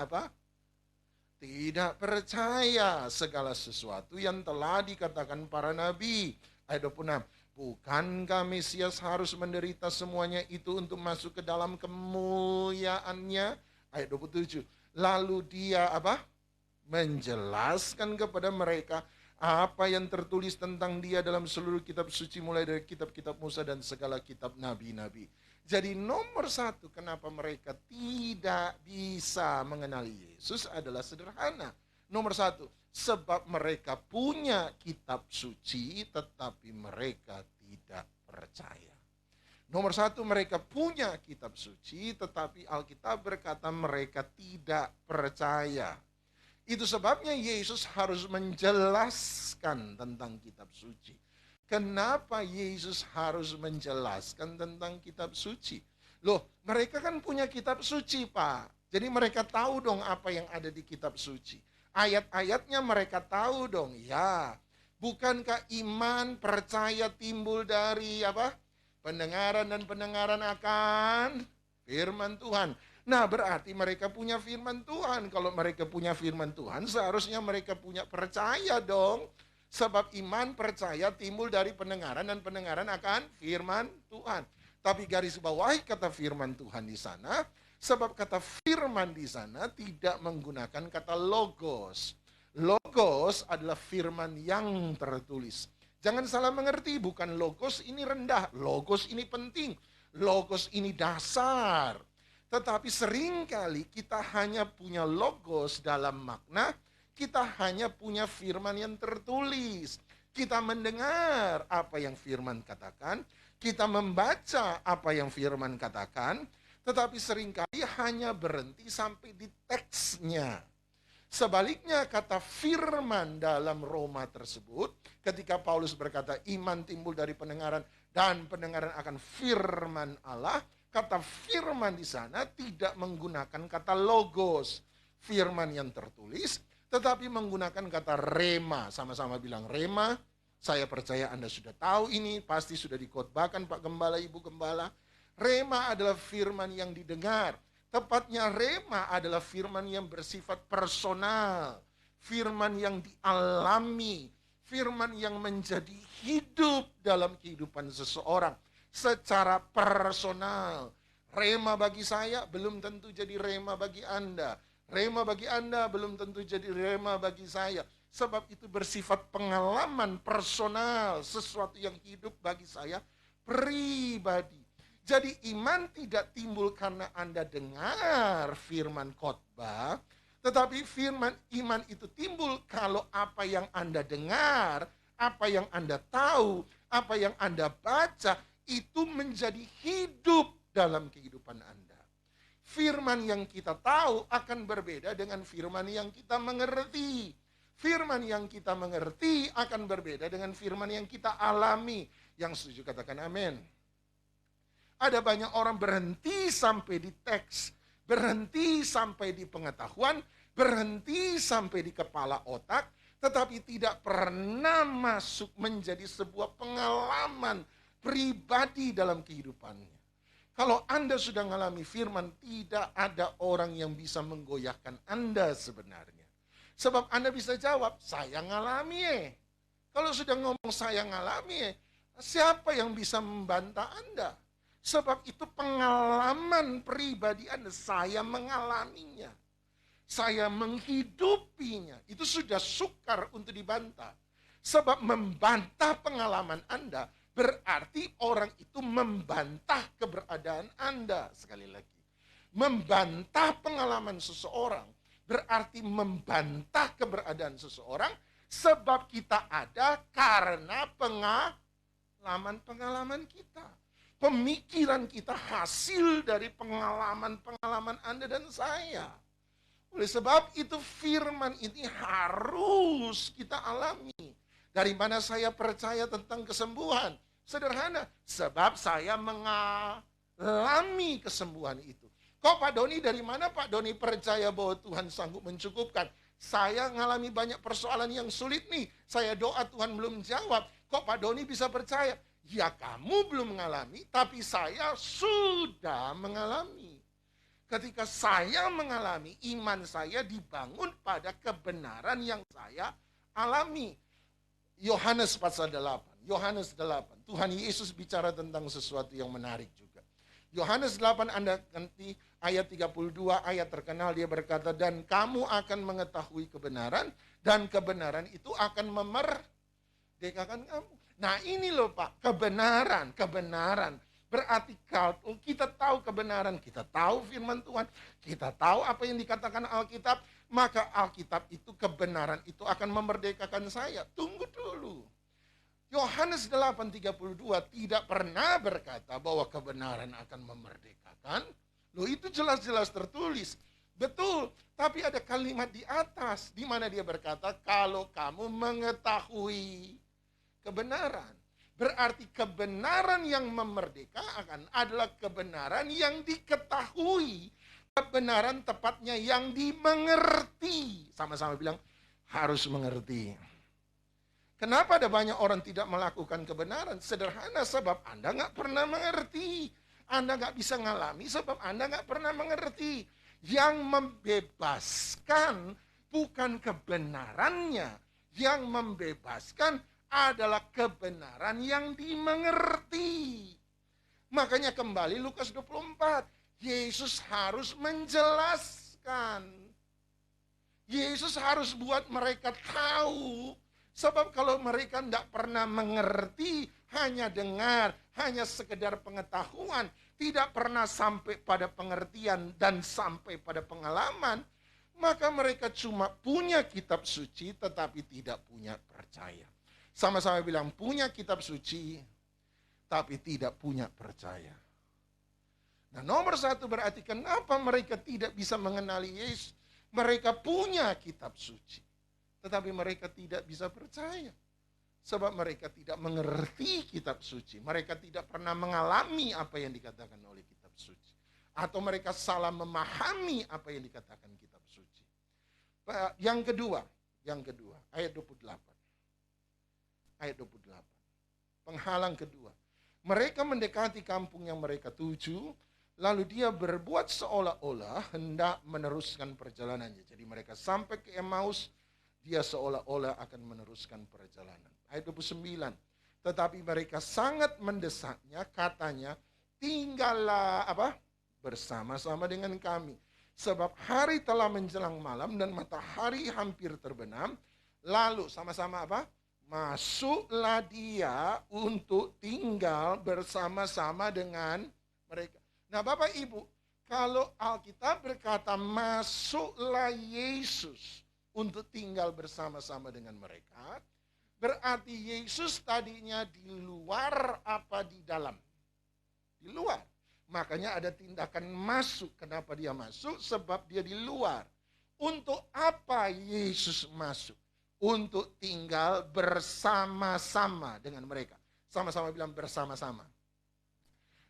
tidak percaya segala sesuatu yang telah dikatakan para nabi. Ayat 26, bukankah Mesias harus menderita semuanya itu untuk masuk ke dalam kemuliaannya? Ayat 27, lalu dia menjelaskan kepada mereka Apa yang tertulis tentang dia dalam seluruh kitab suci, mulai dari kitab-kitab Musa dan segala kitab nabi-nabi. Jadi nomor satu kenapa mereka tidak bisa mengenali Yesus adalah sederhana. Nomor satu, sebab mereka punya kitab suci tetapi mereka tidak percaya. Nomor satu, mereka punya kitab suci tetapi Alkitab berkata mereka tidak percaya. Itu sebabnya Yesus harus menjelaskan tentang kitab suci. Kenapa Yesus harus menjelaskan tentang kitab suci? Loh, mereka kan punya kitab suci, Pak. Jadi mereka tahu dong apa yang ada di kitab suci. Ayat-ayatnya mereka tahu dong. Ya, bukankah iman percaya timbul dari apa? Pendengaran dan pendengaran akan firman Tuhan. Nah, berarti mereka punya firman Tuhan. Kalau mereka punya firman Tuhan, seharusnya mereka punya percaya dong. Sebab iman percaya timbul dari pendengaran dan pendengaran akan firman Tuhan. Tapi garis bawahi kata firman Tuhan di sana, sebab kata firman di sana tidak menggunakan kata logos. Logos adalah firman yang tertulis. Jangan salah mengerti, bukan logos ini rendah, logos ini penting, logos ini dasar. Tetapi seringkali kita hanya punya logos dalam makna, kita hanya punya firman yang tertulis. Kita mendengar apa yang firman katakan, kita membaca apa yang firman katakan, tetapi seringkali hanya berhenti sampai di teksnya. Sebaliknya kata firman dalam Roma tersebut, ketika Paulus berkata iman timbul dari pendengaran dan pendengaran akan firman Allah, kata firman di sana tidak menggunakan kata logos, firman yang tertulis, tetapi menggunakan kata rema. Sama-sama bilang rema. Saya percaya Anda sudah tahu ini, pasti sudah dikhotbahkan Pak Gembala, Ibu Gembala. Rema adalah firman yang didengar. Tepatnya rema adalah firman yang bersifat personal, firman yang dialami, firman yang menjadi hidup dalam kehidupan seseorang. Secara personal. Rema bagi saya belum tentu jadi rema bagi Anda. Rema bagi Anda belum tentu jadi rema bagi saya. Sebab itu bersifat pengalaman personal, sesuatu yang hidup bagi saya pribadi. Jadi iman tidak timbul karena Anda dengar firman khotbah, tetapi firman iman itu timbul kalau apa yang Anda dengar, apa yang Anda tahu, apa yang Anda baca, itu menjadi hidup dalam kehidupan Anda. Firman yang kita tahu akan berbeda dengan firman yang kita mengerti. Firman yang kita mengerti akan berbeda dengan firman yang kita alami. Yang setuju katakan amin. Ada banyak orang berhenti sampai di teks, berhenti sampai di pengetahuan, berhenti sampai di kepala otak, tetapi tidak pernah masuk menjadi sebuah pengalaman pribadi dalam kehidupannya. Kalau Anda sudah mengalami firman, tidak ada orang yang bisa menggoyahkan Anda sebenarnya. Sebab Anda bisa jawab, saya ngalami. Kalau sudah ngomong saya ngalami, siapa yang bisa membantah Anda? Sebab itu pengalaman pribadi Anda, saya mengalaminya. Saya menghidupinya. Itu sudah sukar untuk dibantah. Sebab membantah pengalaman Anda, berarti orang itu membantah keberadaan Anda. Sekali lagi, membantah pengalaman seseorang berarti membantah keberadaan seseorang, sebab kita ada karena pengalaman-pengalaman kita. Pemikiran kita hasil dari pengalaman-pengalaman Anda dan saya. Oleh sebab itu firman ini harus kita alami. Dari mana saya percaya tentang kesembuhan? Sederhana, sebab saya mengalami kesembuhan itu. Kok Pak Doni, dari mana Pak Doni percaya bahwa Tuhan sanggup mencukupkan? Saya mengalami banyak persoalan yang sulit nih. Saya doa Tuhan belum jawab. Kok Pak Doni bisa percaya? Ya kamu belum mengalami, tapi saya sudah mengalami. Ketika saya mengalami, iman saya dibangun pada kebenaran yang saya alami. Yohanes pasal 8. Yohanes 8. Tuhan Yesus bicara tentang sesuatu yang menarik juga. Yohanes 8 Anda ganti ayat 32, ayat terkenal, dia berkata, dan kamu akan mengetahui kebenaran, dan kebenaran itu akan memerdekakan kamu. Nah ini loh Pak, kebenaran. Berarti kalau kita tahu kebenaran, kita tahu firman Tuhan, kita tahu apa yang dikatakan Alkitab, maka Alkitab itu, kebenaran itu akan memerdekakan saya. Tunggu dulu. Yohanes 8:32 tidak pernah berkata bahwa kebenaran akan memerdekakan. Loh itu jelas-jelas tertulis. Betul, tapi ada kalimat di atas di mana dia berkata kalau kamu mengetahui kebenaran. Berarti kebenaran yang memerdekakan adalah kebenaran yang diketahui. Kebenaran tepatnya yang dimengerti. Sama-sama bilang harus mengerti. Kenapa ada banyak orang tidak melakukan kebenaran? Sederhana, sebab Anda nggak pernah mengerti. Anda nggak bisa ngalami sebab Anda nggak pernah mengerti. Yang membebaskan bukan kebenarannya. Yang membebaskan adalah kebenaran yang dimengerti. Makanya kembali Lukas 24. Yesus harus menjelaskan. Yesus harus buat mereka tahu. Sebab kalau mereka tidak pernah mengerti, hanya dengar, hanya sekedar pengetahuan, tidak pernah sampai pada pengertian dan sampai pada pengalaman, maka mereka cuma punya kitab suci tetapi tidak punya percaya. Sama-sama bilang punya kitab suci tapi tidak punya percaya. Nah nomor satu berarti kenapa mereka tidak bisa mengenali Yesus? Mereka punya kitab suci. Tetapi mereka tidak bisa percaya. Sebab mereka tidak mengerti kitab suci. Mereka tidak pernah mengalami apa yang dikatakan oleh kitab suci. Atau mereka salah memahami apa yang dikatakan kitab suci. Yang kedua, ayat 28. Ayat 28. Penghalang kedua. Mereka mendekati kampung yang mereka tuju, lalu dia berbuat seolah-olah hendak meneruskan perjalanannya. Jadi mereka sampai ke Emmaus, dia seolah-olah akan meneruskan perjalanan. Ayat 29. Tetapi mereka sangat mendesaknya, katanya, tinggallah bersama-sama dengan kami. Sebab hari telah menjelang malam dan matahari hampir terbenam. Lalu sama-sama masuklah dia untuk tinggal bersama-sama dengan mereka. Nah Bapak Ibu, kalau Alkitab berkata masuklah Yesus untuk tinggal bersama-sama dengan mereka, berarti Yesus tadinya di luar apa di dalam? Di luar. Makanya ada tindakan masuk. Kenapa dia masuk? Sebab dia di luar. Untuk apa Yesus masuk? Untuk tinggal bersama-sama dengan mereka. Sama-sama bilang bersama-sama.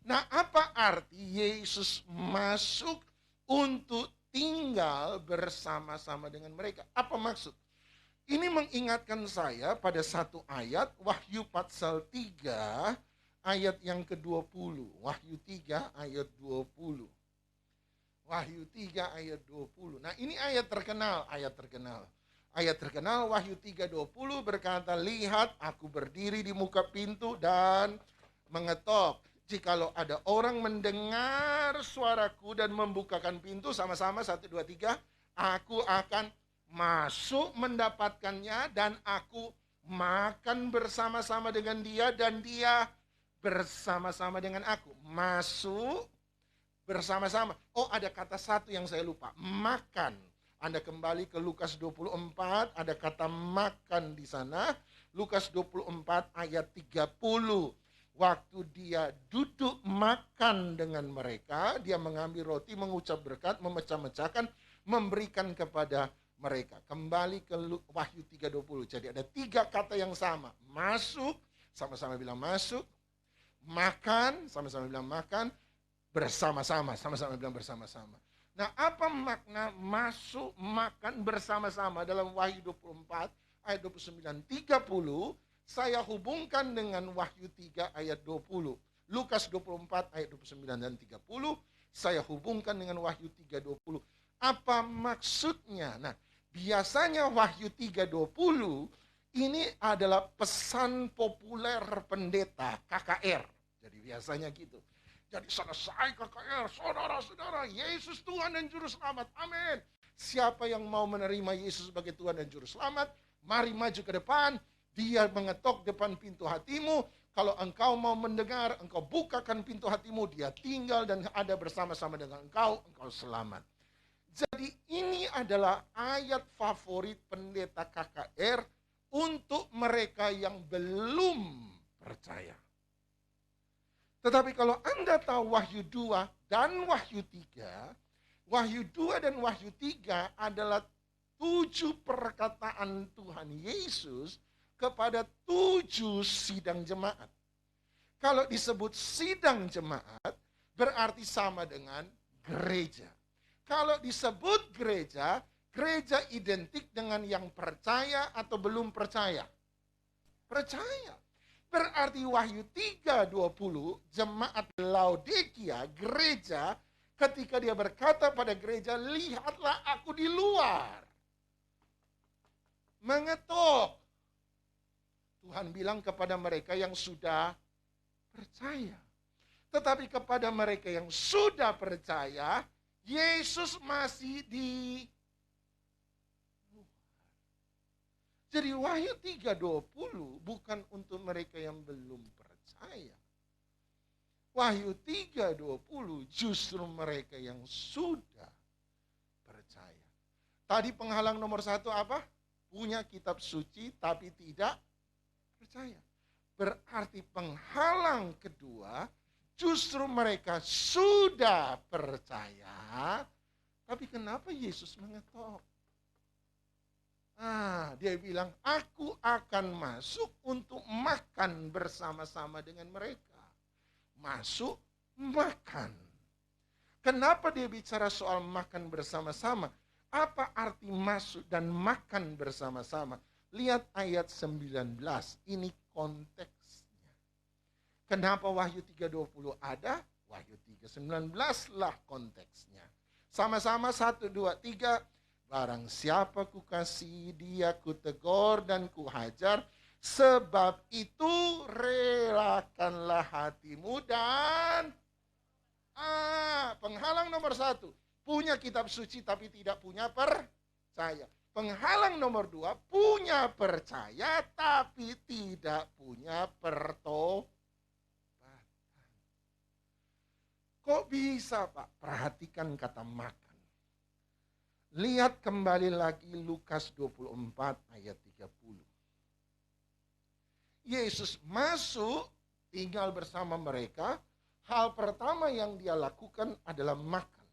Nah, apa arti Yesus masuk untuk tinggal bersama-sama dengan mereka? Apa maksud? Ini mengingatkan saya pada satu ayat, Wahyu pasal 3, ayat yang ke-20. Wahyu 3, ayat 20. Wahyu 3, ayat 20. Nah, ini ayat terkenal. Ayat terkenal Wahyu 3:20 berkata, lihat aku berdiri di muka pintu dan mengetok. Jikalau ada orang mendengar suaraku dan membukakan pintu, sama-sama 1, 2, 3, aku akan masuk mendapatkannya dan aku makan bersama-sama dengan dia dan dia bersama-sama dengan aku. Masuk bersama-sama. Oh, ada kata satu yang saya lupa, makan. Anda kembali ke Lukas 24, ada kata makan di sana. Lukas 24 ayat 30. Waktu dia duduk makan dengan mereka, dia mengambil roti, mengucap berkat, memecah-mecahkan, memberikan kepada mereka. Kembali ke Wahyu 3:20. Jadi ada 3 kata yang sama. Masuk, sama-sama bilang masuk. Makan, sama-sama bilang makan. Bersama-sama, sama-sama bilang bersama-sama. Nah, apa makna masuk makan bersama-sama dalam Wahyu 24 ayat 29, 30? Saya hubungkan dengan Wahyu 3 ayat 20. Lukas 24 ayat 29 dan 30. Saya hubungkan dengan Wahyu 3:20. Apa maksudnya? Nah, biasanya Wahyu 3:20 ini adalah pesan populer pendeta, KKR. Jadi biasanya gitu. Jadi selesai KKR, saudara-saudara, Yesus Tuhan dan Juru Selamat. Amin. Siapa yang mau menerima Yesus sebagai Tuhan dan Juru Selamat, mari maju ke depan. Dia mengetok depan pintu hatimu. Kalau engkau mau mendengar, engkau bukakan pintu hatimu, dia tinggal dan ada bersama-sama dengan engkau selamat. Jadi ini adalah ayat favorit pendeta KKR untuk mereka yang belum percaya. Tetapi kalau Anda tahu Wahyu 2 dan Wahyu 3, Wahyu 2 dan Wahyu 3 adalah 7 perkataan Tuhan Yesus kepada 7 sidang jemaat. Kalau disebut sidang jemaat, berarti sama dengan gereja. Kalau disebut gereja, gereja identik dengan yang percaya atau belum percaya? Percaya. Berarti Wahyu 3:20, jemaat Laodikia, gereja, ketika dia berkata pada gereja, lihatlah aku di luar. Mengetuk. Tuhan bilang kepada mereka yang sudah percaya. Tetapi kepada mereka yang sudah percaya, Yesus masih di luar. Jadi Wahyu 3:20 bukan untuk mereka yang belum percaya. Wahyu 3:20 justru mereka yang sudah percaya. Tadi penghalang nomor 1 apa? Punya kitab suci tapi tidak percaya. Berarti penghalang kedua justru mereka sudah percaya, tapi kenapa Yesus mengetok? Dia bilang, aku akan masuk untuk makan bersama-sama dengan mereka. Masuk, makan. Kenapa dia bicara soal makan bersama-sama? Apa arti masuk dan makan bersama-sama? Lihat ayat 19, ini konteksnya. Kenapa Wahyu 3:20 ada? Wahyu 3:19 lah konteksnya. Sama-sama 1, 2, 3. Barang siapa kukasihi dia kutegur dan kuhajar. Sebab itu relakanlah hatimu dan penghalang nomor 1. Punya kitab suci tapi tidak punya percaya. Penghalang nomor 2, punya percaya tapi tidak punya pertobatan. Kok bisa, Pak? Perhatikan kata makan. Lihat kembali lagi Lukas 24 ayat 30. Yesus masuk, tinggal bersama mereka. Hal pertama yang dia lakukan adalah makan.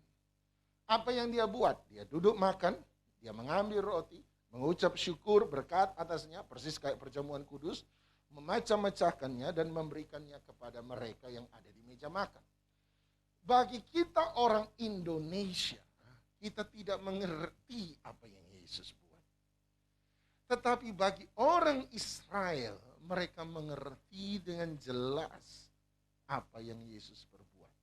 Apa yang dia buat? Dia duduk makan, dia mengambil roti, mengucap syukur, berkat atasnya, persis kayak perjamuan kudus, memecah-mecahkannya dan memberikannya kepada mereka yang ada di meja makan. Bagi kita orang Indonesia, kita tidak mengerti apa yang Yesus buat. Tetapi bagi orang Israel, mereka mengerti dengan jelas apa yang Yesus perbuat.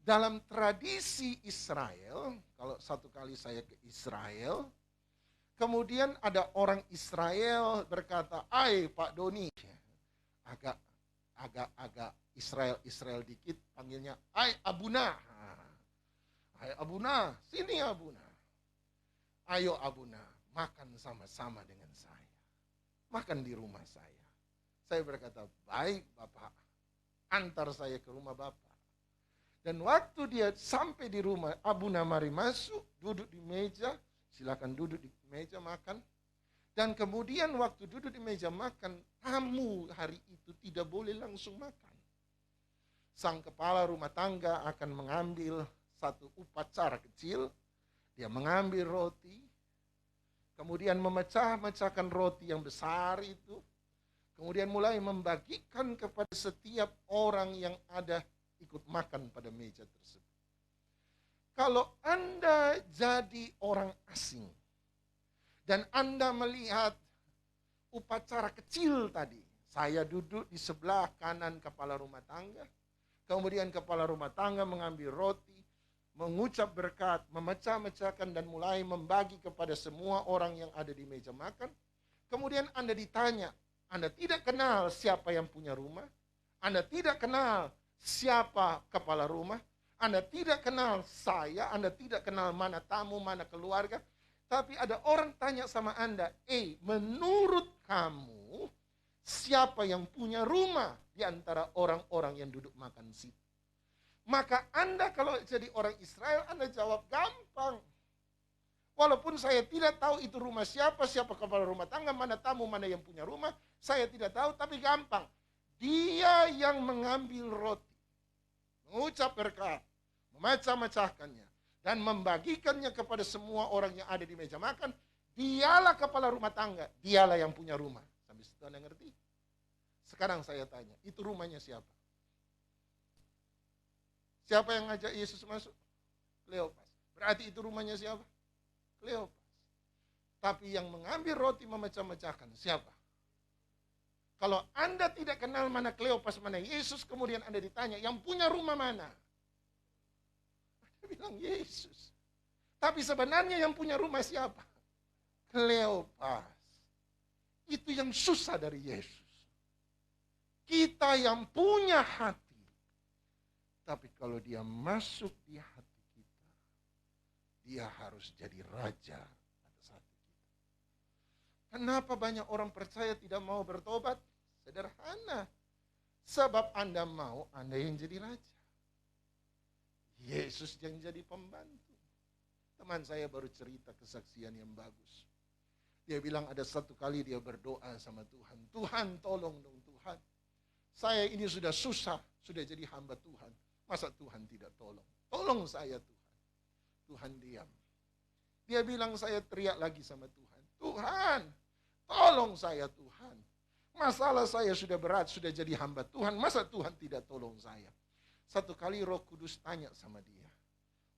Dalam tradisi Israel, kalau satu kali saya ke Israel, kemudian ada orang Israel berkata, Pak Doni, agak Israel dikit, panggilnya, Abuna. Abuna, sini Abuna. Ayo Abuna, makan sama-sama dengan saya. Makan di rumah saya. Saya berkata, baik Bapak, antar saya ke rumah Bapak. Dan waktu dia sampai di rumah, Abuna mari masuk, duduk di meja, silakan duduk di meja makan. Dan kemudian waktu duduk di meja makan, tamu hari itu tidak boleh langsung makan. Sang kepala rumah tangga akan mengambil satu upacara kecil, dia mengambil roti, kemudian memecah-mecahkan roti yang besar itu, kemudian mulai membagikan kepada setiap orang yang ada ikut makan pada meja tersebut. Kalau Anda jadi orang asing dan Anda melihat upacara kecil tadi, saya duduk di sebelah kanan kepala rumah tangga, kemudian kepala rumah tangga mengambil roti, mengucap berkat, memecah-mecahkan dan mulai membagi kepada semua orang yang ada di meja makan. Kemudian Anda ditanya, Anda tidak kenal siapa yang punya rumah, Anda tidak kenal siapa kepala rumah. Anda tidak kenal saya, Anda tidak kenal mana tamu, mana keluarga. Tapi ada orang tanya sama Anda, menurut kamu, siapa yang punya rumah di antara orang-orang yang duduk makan situ? Maka Anda kalau jadi orang Israel, Anda jawab gampang. Walaupun saya tidak tahu itu rumah siapa, siapa kepala rumah tangga, mana tamu, mana yang punya rumah, saya tidak tahu, tapi gampang. Dia yang mengambil roti, mengucap berkat, memecah-mecahkannya, dan membagikannya kepada semua orang yang ada di meja makan, dialah kepala rumah tangga, dialah yang punya rumah. Sampai situ Anda ngerti? Sekarang saya tanya, itu rumahnya siapa? Siapa yang ngajak Yesus masuk? Kleopas. Berarti itu rumahnya siapa? Kleopas. Tapi yang mengambil roti memecah-mecahkan siapa? Kalau Anda tidak kenal mana Kleopas, mana Yesus, kemudian Anda ditanya, yang punya rumah mana? Anda bilang Yesus. Tapi sebenarnya yang punya rumah siapa? Kleopas. Itu yang susah dari Yesus. Kita yang punya hati. Tapi kalau dia masuk di hati kita, dia harus jadi raja atas hati kita. Kenapa banyak orang percaya tidak mau bertobat? Sederhana. Sebab Anda mau, Anda yang jadi raja. Yesus yang jadi pembantu. Teman saya baru cerita kesaksian yang bagus. Dia bilang ada satu kali dia berdoa sama Tuhan. Tuhan tolong dong Tuhan. Saya ini sudah susah, sudah jadi hamba Tuhan. Masa Tuhan tidak tolong? Tolong saya Tuhan. Tuhan diam. Dia bilang saya teriak lagi sama Tuhan. Tuhan, tolong saya Tuhan. Masalah saya sudah berat, sudah jadi hamba Tuhan. Masa Tuhan tidak tolong saya? Satu kali Roh Kudus tanya sama dia.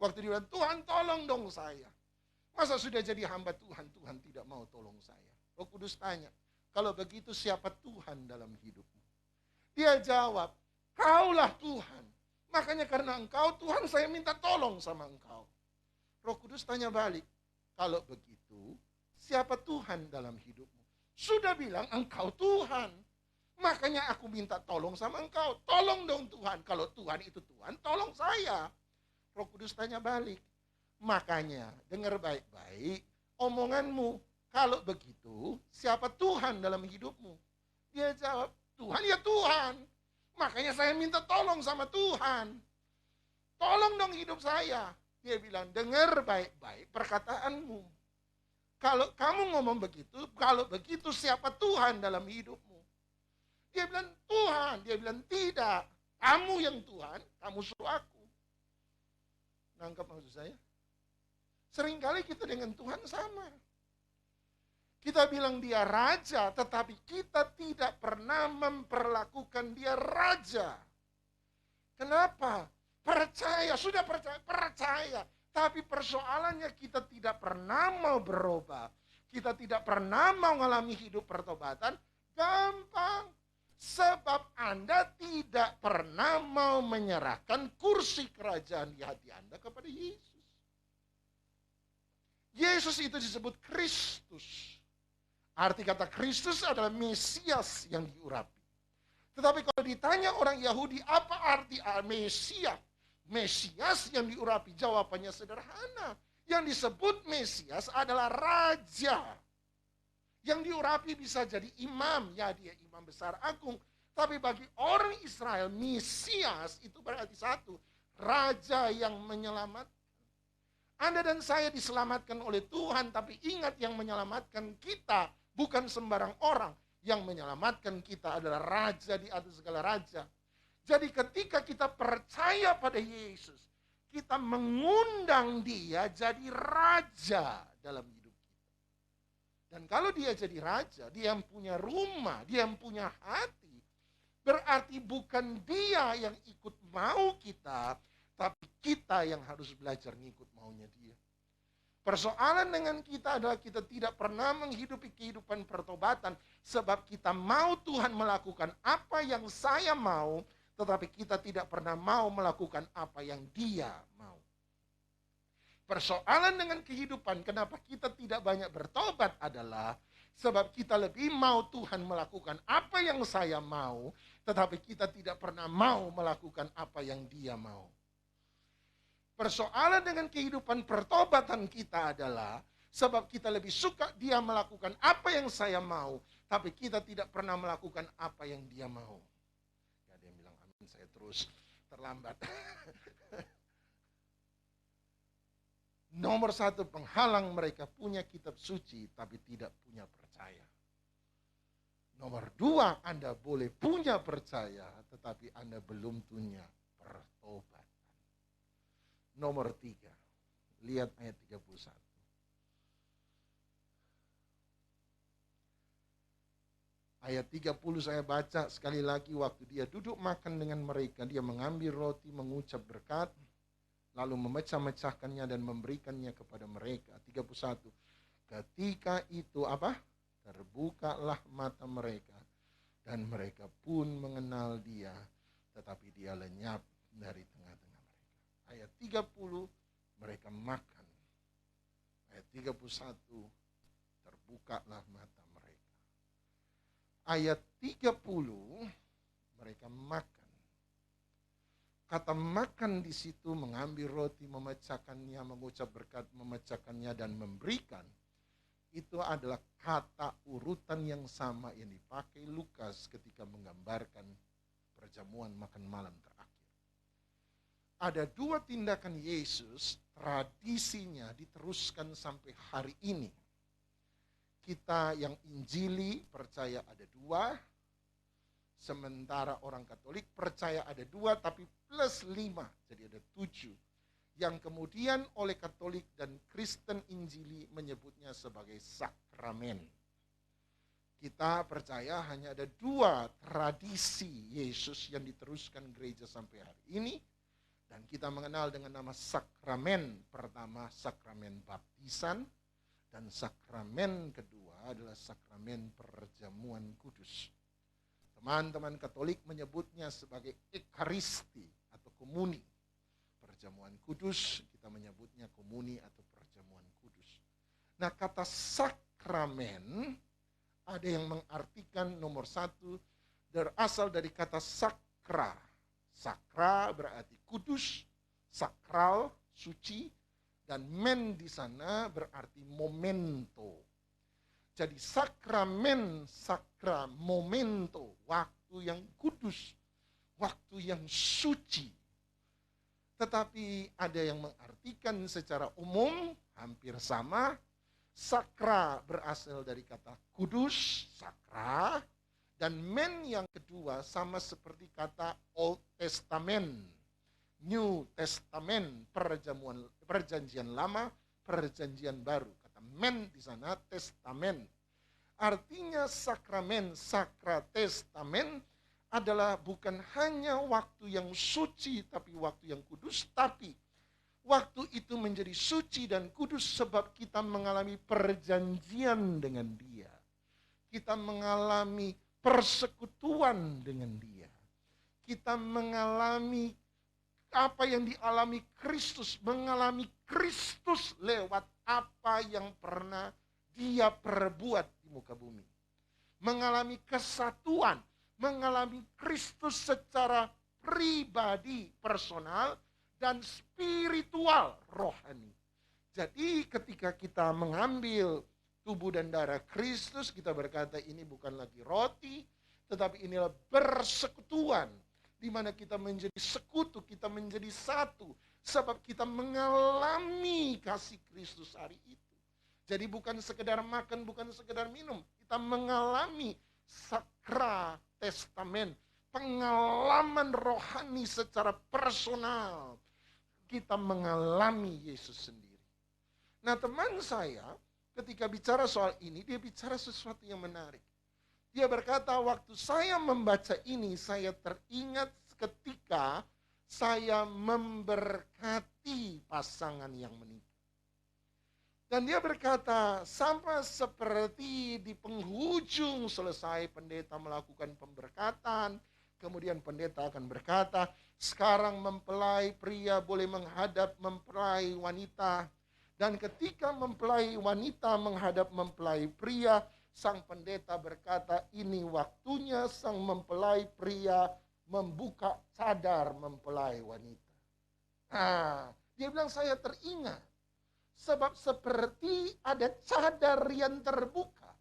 Waktu dia bilang, Tuhan tolong dong saya. Masa sudah jadi hamba Tuhan, Tuhan tidak mau tolong saya. Roh Kudus tanya, kalau begitu siapa Tuhan dalam hidupmu? Dia jawab, Kaulah Tuhan. Makanya karena Engkau, Tuhan saya minta tolong sama Engkau. Roh Kudus tanya balik, kalau begitu, siapa Tuhan dalam hidupmu? Sudah bilang Engkau Tuhan. Makanya aku minta tolong sama Engkau. Tolong dong Tuhan. Kalau Tuhan itu Tuhan, tolong saya. Roh Kudus tanya balik. Makanya, dengar baik-baik omonganmu. Kalau begitu, siapa Tuhan dalam hidupmu? Dia jawab, Tuhan ya Tuhan. Makanya saya minta tolong sama Tuhan. Tolong dong hidup saya. Dia bilang, dengar baik-baik perkataanmu. Kalau kamu ngomong begitu, kalau begitu siapa Tuhan dalam hidupmu? Dia bilang, Tuhan. Dia bilang, tidak. Kamu yang Tuhan, kamu suruh aku. Nangkap maksud saya? Seringkali kita dengan Tuhan sama. Kita bilang dia raja, tetapi kita tidak pernah memperlakukan dia raja. Kenapa? Percaya, sudah percaya. Tapi persoalannya kita tidak pernah mau berubah. Kita tidak pernah mau mengalami hidup pertobatan. Gampang. Sebab Anda tidak pernah mau menyerahkan kursi kerajaan di hati Anda kepada Yesus. Yesus itu disebut Kristus. Arti kata Kristus adalah Mesias yang diurapi. Tetapi kalau ditanya orang Yahudi, apa arti Mesias? Mesias yang diurapi, jawabannya sederhana. Yang disebut Mesias adalah raja. Yang diurapi bisa jadi imam, ya dia imam besar agung. Tapi bagi orang Israel, Mesias itu berarti satu, raja yang menyelamatkan. Anda dan saya diselamatkan oleh Tuhan, tapi ingat yang menyelamatkan kita bukan sembarang orang. Yang menyelamatkan kita adalah raja di atas segala raja. Jadi ketika kita percaya pada Yesus, kita mengundang dia jadi raja dalam hidup kita. Dan kalau dia jadi raja, dia yang punya rumah, dia yang punya hati, berarti bukan dia yang ikut mau kita, tapi kita yang harus belajar ngikut maunya dia. Persoalan dengan kita adalah kita tidak pernah menghidupi kehidupan pertobatan sebab kita mau Tuhan melakukan apa yang saya mau, tetapi kita tidak pernah mau melakukan apa yang dia mau. Persoalan dengan kehidupan kenapa kita tidak banyak bertobat adalah sebab kita lebih mau Tuhan melakukan apa yang saya mau tetapi kita tidak pernah mau melakukan apa yang dia mau. Persoalan dengan kehidupan pertobatan kita adalah sebab kita lebih suka dia melakukan apa yang saya mau, tapi kita tidak pernah melakukan apa yang dia mau. Ya, dia bilang amin, saya terus terlambat. Nomor satu penghalang mereka punya kitab suci tapi tidak punya percaya. Nomor dua, Anda boleh punya percaya tetapi Anda belum punya pertobatan. Nomor tiga, lihat ayat 31. Ayat 30 saya baca sekali lagi, waktu dia duduk makan dengan mereka, dia mengambil roti, mengucap berkat, lalu memecah-mecahkannya dan memberikannya kepada mereka. 31. Ketika itu apa? Terbukalah mata mereka dan mereka pun mengenal dia, tetapi dia lenyap dari tengah-tengah mereka. Ayat 30 mereka makan. Ayat 31 terbukalah mata mereka. Ayat 30 mereka makan. Kata makan di situ, mengambil roti, memecahkannya, mengucap berkat, memecahkannya dan memberikan, itu adalah kata urutan yang sama yang dipakai Lukas ketika menggambarkan perjamuan makan malam terakhir. Ada dua tindakan Yesus, tradisinya diteruskan sampai hari ini. Kita yang Injili percaya ada dua, sementara orang Katolik percaya ada dua tapi plus 5, jadi ada 7. Yang kemudian oleh Katolik dan Kristen Injili menyebutnya sebagai sakramen. Kita percaya hanya ada dua tradisi Yesus yang diteruskan gereja sampai hari ini. Dan kita mengenal dengan nama sakramen. Pertama sakramen baptisan. Dan sakramen kedua adalah sakramen perjamuan kudus. Teman-teman Katolik menyebutnya sebagai ekaristi atau komuni. Perjamuan kudus, kita menyebutnya komuni atau perjamuan kudus. Nah, kata sakramen ada yang mengartikan nomor satu, berasal dari kata sakra. Sakra berarti kudus, sakral, suci, dan men di sana berarti momento. Jadi sakramen, sakra, momento, waktu yang kudus, waktu yang suci. Tetapi ada yang mengartikan secara umum, hampir sama. Sakra berasal dari kata kudus, sakra. Dan men yang kedua sama seperti kata Old Testament, New Testament, perjanjian lama, perjanjian baru. Men di sana testamen. Artinya sakramen, sakra testamen adalah bukan hanya waktu yang suci tapi waktu yang kudus, tapi waktu itu menjadi suci dan kudus sebab kita mengalami perjanjian dengan dia. Kita mengalami persekutuan dengan dia. Kita mengalami apa yang dialami Kristus, mengalami Kristus lewat apa yang pernah dia perbuat di muka bumi. Mengalami kesatuan, mengalami Kristus secara pribadi, personal, dan spiritual, rohani. Jadi ketika kita mengambil tubuh dan darah Kristus, kita berkata ini bukan lagi roti, tetapi inilah persekutuan. Di mana kita menjadi sekutu, kita menjadi satu. Sebab kita mengalami kasih Kristus hari itu. Jadi bukan sekedar makan, bukan sekedar minum. Kita mengalami sakra testamen. Pengalaman rohani secara personal. Kita mengalami Yesus sendiri. Nah, teman saya ketika bicara soal ini, dia bicara sesuatu yang menarik. Dia berkata, waktu saya membaca ini, saya teringat ketika saya memberkati pasangan yang menikah. Dan dia berkata, sama seperti di penghujung selesai pendeta melakukan pemberkatan, kemudian pendeta akan berkata, sekarang mempelai pria boleh menghadap mempelai wanita. Dan ketika mempelai wanita menghadap mempelai pria, sang pendeta berkata, ini waktunya sang mempelai pria membuka cadar mempelai wanita. Nah, dia bilang saya teringat. Sebab seperti ada cadar yang terbuka.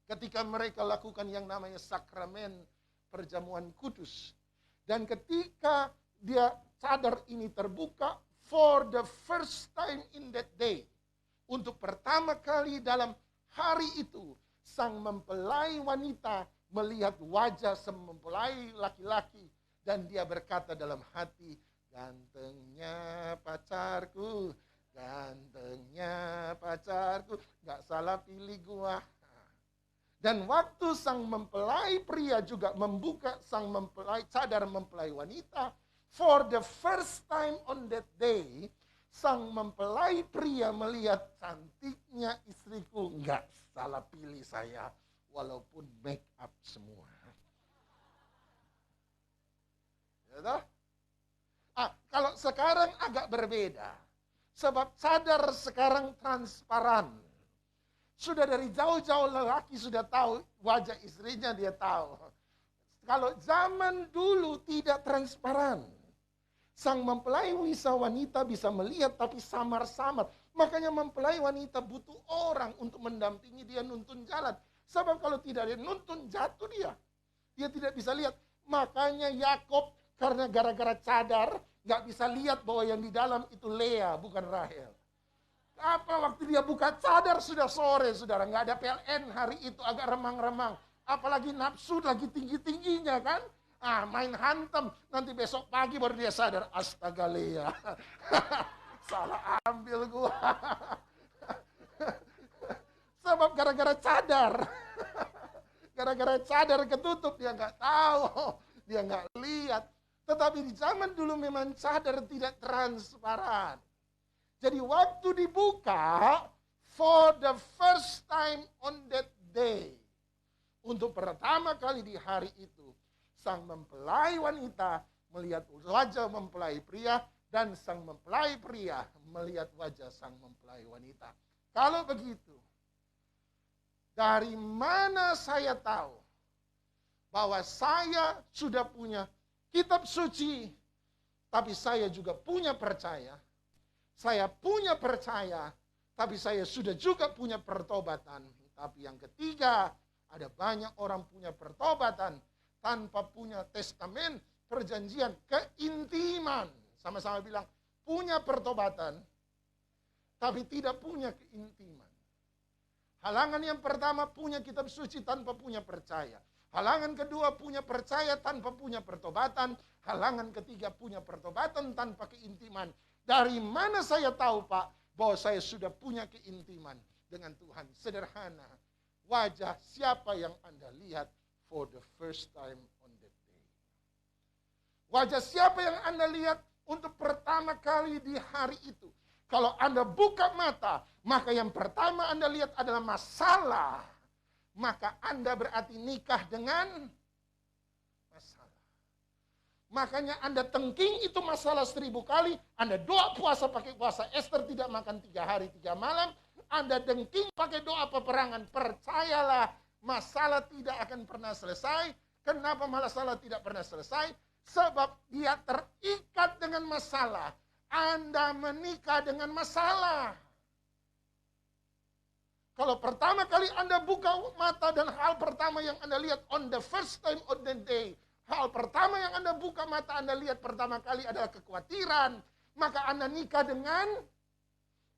Ketika mereka lakukan yang namanya sakramen perjamuan kudus. Dan ketika dia cadar ini terbuka, for the first time in that day. Untuk pertama kali dalam hari itu, sang mempelai wanita melihat wajah sang mempelai laki-laki. Dan dia berkata dalam hati, gantengnya pacarku, gantengnya pacarku, gak salah pilih gua. Dan waktu sang mempelai pria juga membuka sang mempelai cadar mempelai wanita, for the first time on that day, sang mempelai pria melihat cantiknya istriku, nggak salah pilih saya, walaupun make up semua. Ya toh? Kalau sekarang agak berbeda, sebab cadar sekarang transparan. Sudah dari jauh-jauh lelaki sudah tahu wajah istrinya, dia tahu. Kalau zaman dulu tidak transparan. Sang mempelai wanita bisa melihat tapi samar-samar. Makanya mempelai wanita butuh orang untuk mendampingi dia nuntun jalan. Sebab kalau tidak dia nuntun, jatuh dia. Dia tidak bisa lihat. Makanya Yakob karena gara-gara cadar gak bisa lihat bahwa yang di dalam itu Lea bukan Rahel. Apa waktu dia buka cadar sudah sore, saudara. Nggak ada PLN hari itu, agak remang-remang. Apalagi nafsu lagi tinggi-tingginya kan. Main hantem. Nanti besok pagi baru dia sadar. Astaga Lea. Salah ambil gua. Sebab gara-gara cadar. Gara-gara cadar ketutup, dia nggak tahu. Dia nggak lihat. Tetapi di zaman dulu memang cadar tidak transparan. Jadi waktu dibuka, for the first time on that day, untuk pertama kali di hari itu, sang mempelai wanita melihat wajah mempelai pria, dan sang mempelai pria melihat wajah sang mempelai wanita. Kalau begitu, dari mana saya tahu bahwa saya sudah punya kitab suci, tapi saya juga punya percaya. Saya punya percaya, tapi saya sudah juga punya pertobatan. Tapi yang ketiga, ada banyak orang punya pertobatan tanpa punya testamen, perjanjian, keintiman. Sama-sama bilang, punya pertobatan, tapi tidak punya keintiman. Halangan yang pertama, punya kitab suci tanpa punya percaya. Halangan kedua, punya percaya tanpa punya pertobatan. Halangan ketiga, punya pertobatan tanpa keintiman. Dari mana saya tahu, Pak, bahwa saya sudah punya keintiman dengan Tuhan? Sederhana. Wajah siapa yang Anda lihat for the first time on that day? Wajah siapa yang Anda lihat untuk pertama kali di hari itu? Kalau Anda buka mata, maka yang pertama Anda lihat adalah masalah. Maka Anda berarti nikah dengan masalah. Makanya Anda tengking itu masalah 1000 kali. Anda doa puasa pakai puasa Ester tidak makan 3 hari 3 malam. Anda dengking pakai doa peperangan. Percayalah masalah tidak akan pernah selesai. Kenapa masalah tidak pernah selesai? Sebab dia terikat dengan masalah. Anda menikah dengan masalah. Kalau pertama kali Anda buka mata dan hal pertama yang Anda lihat on the first time of the day. Hal pertama yang Anda buka mata, Anda lihat pertama kali adalah kekhawatiran. Maka Anda nikah dengan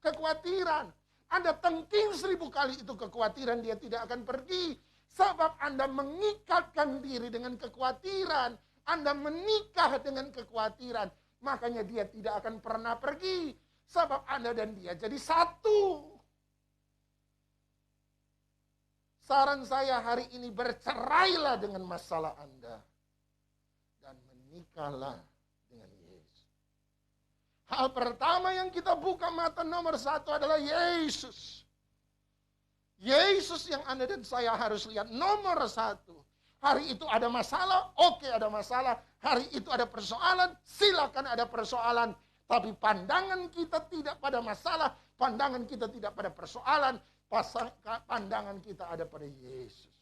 kekhawatiran. Anda tengking 1000 kali itu kekhawatiran, dia tidak akan pergi. Sebab Anda mengikatkan diri dengan kekhawatiran. Anda menikah dengan kekhawatiran. Makanya dia tidak akan pernah pergi. Sebab Anda dan dia jadi satu. Saran saya hari ini, bercerailah dengan masalah Anda. Dan menikahlah dengan Yesus. Hal pertama yang kita buka mata nomor 1 adalah Yesus. Yesus yang Anda dan saya harus lihat nomor 1. Hari itu ada masalah, oke ada masalah. Hari itu ada persoalan, silakan ada persoalan. Tapi pandangan kita tidak pada masalah, pandangan kita tidak pada persoalan. pandangan kita ada pada Yesus.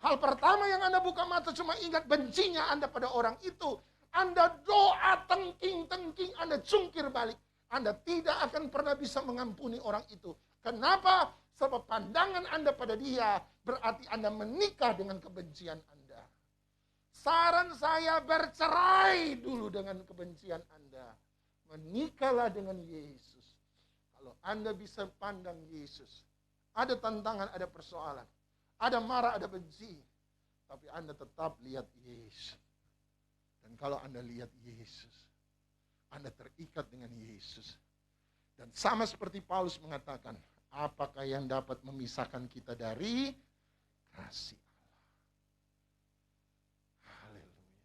Hal pertama yang Anda buka mata cuma ingat bencinya Anda pada orang itu. Anda doa tengking-tengking, Anda jungkir balik. Anda tidak akan pernah bisa mengampuni orang itu. Kenapa? Sebab pandangan Anda pada dia berarti Anda menikah dengan kebencian Anda. Saran saya, bercerai dulu dengan kebencian Anda. Menikahlah dengan Yesus. Kalau Anda bisa pandang Yesus, ada tantangan, ada persoalan. Ada marah, ada benci. Tapi Anda tetap lihat Yesus. Dan kalau Anda lihat Yesus, Anda terikat dengan Yesus. Dan sama seperti Paulus mengatakan, apakah yang dapat memisahkan kita dari kasih Allah? Haleluya.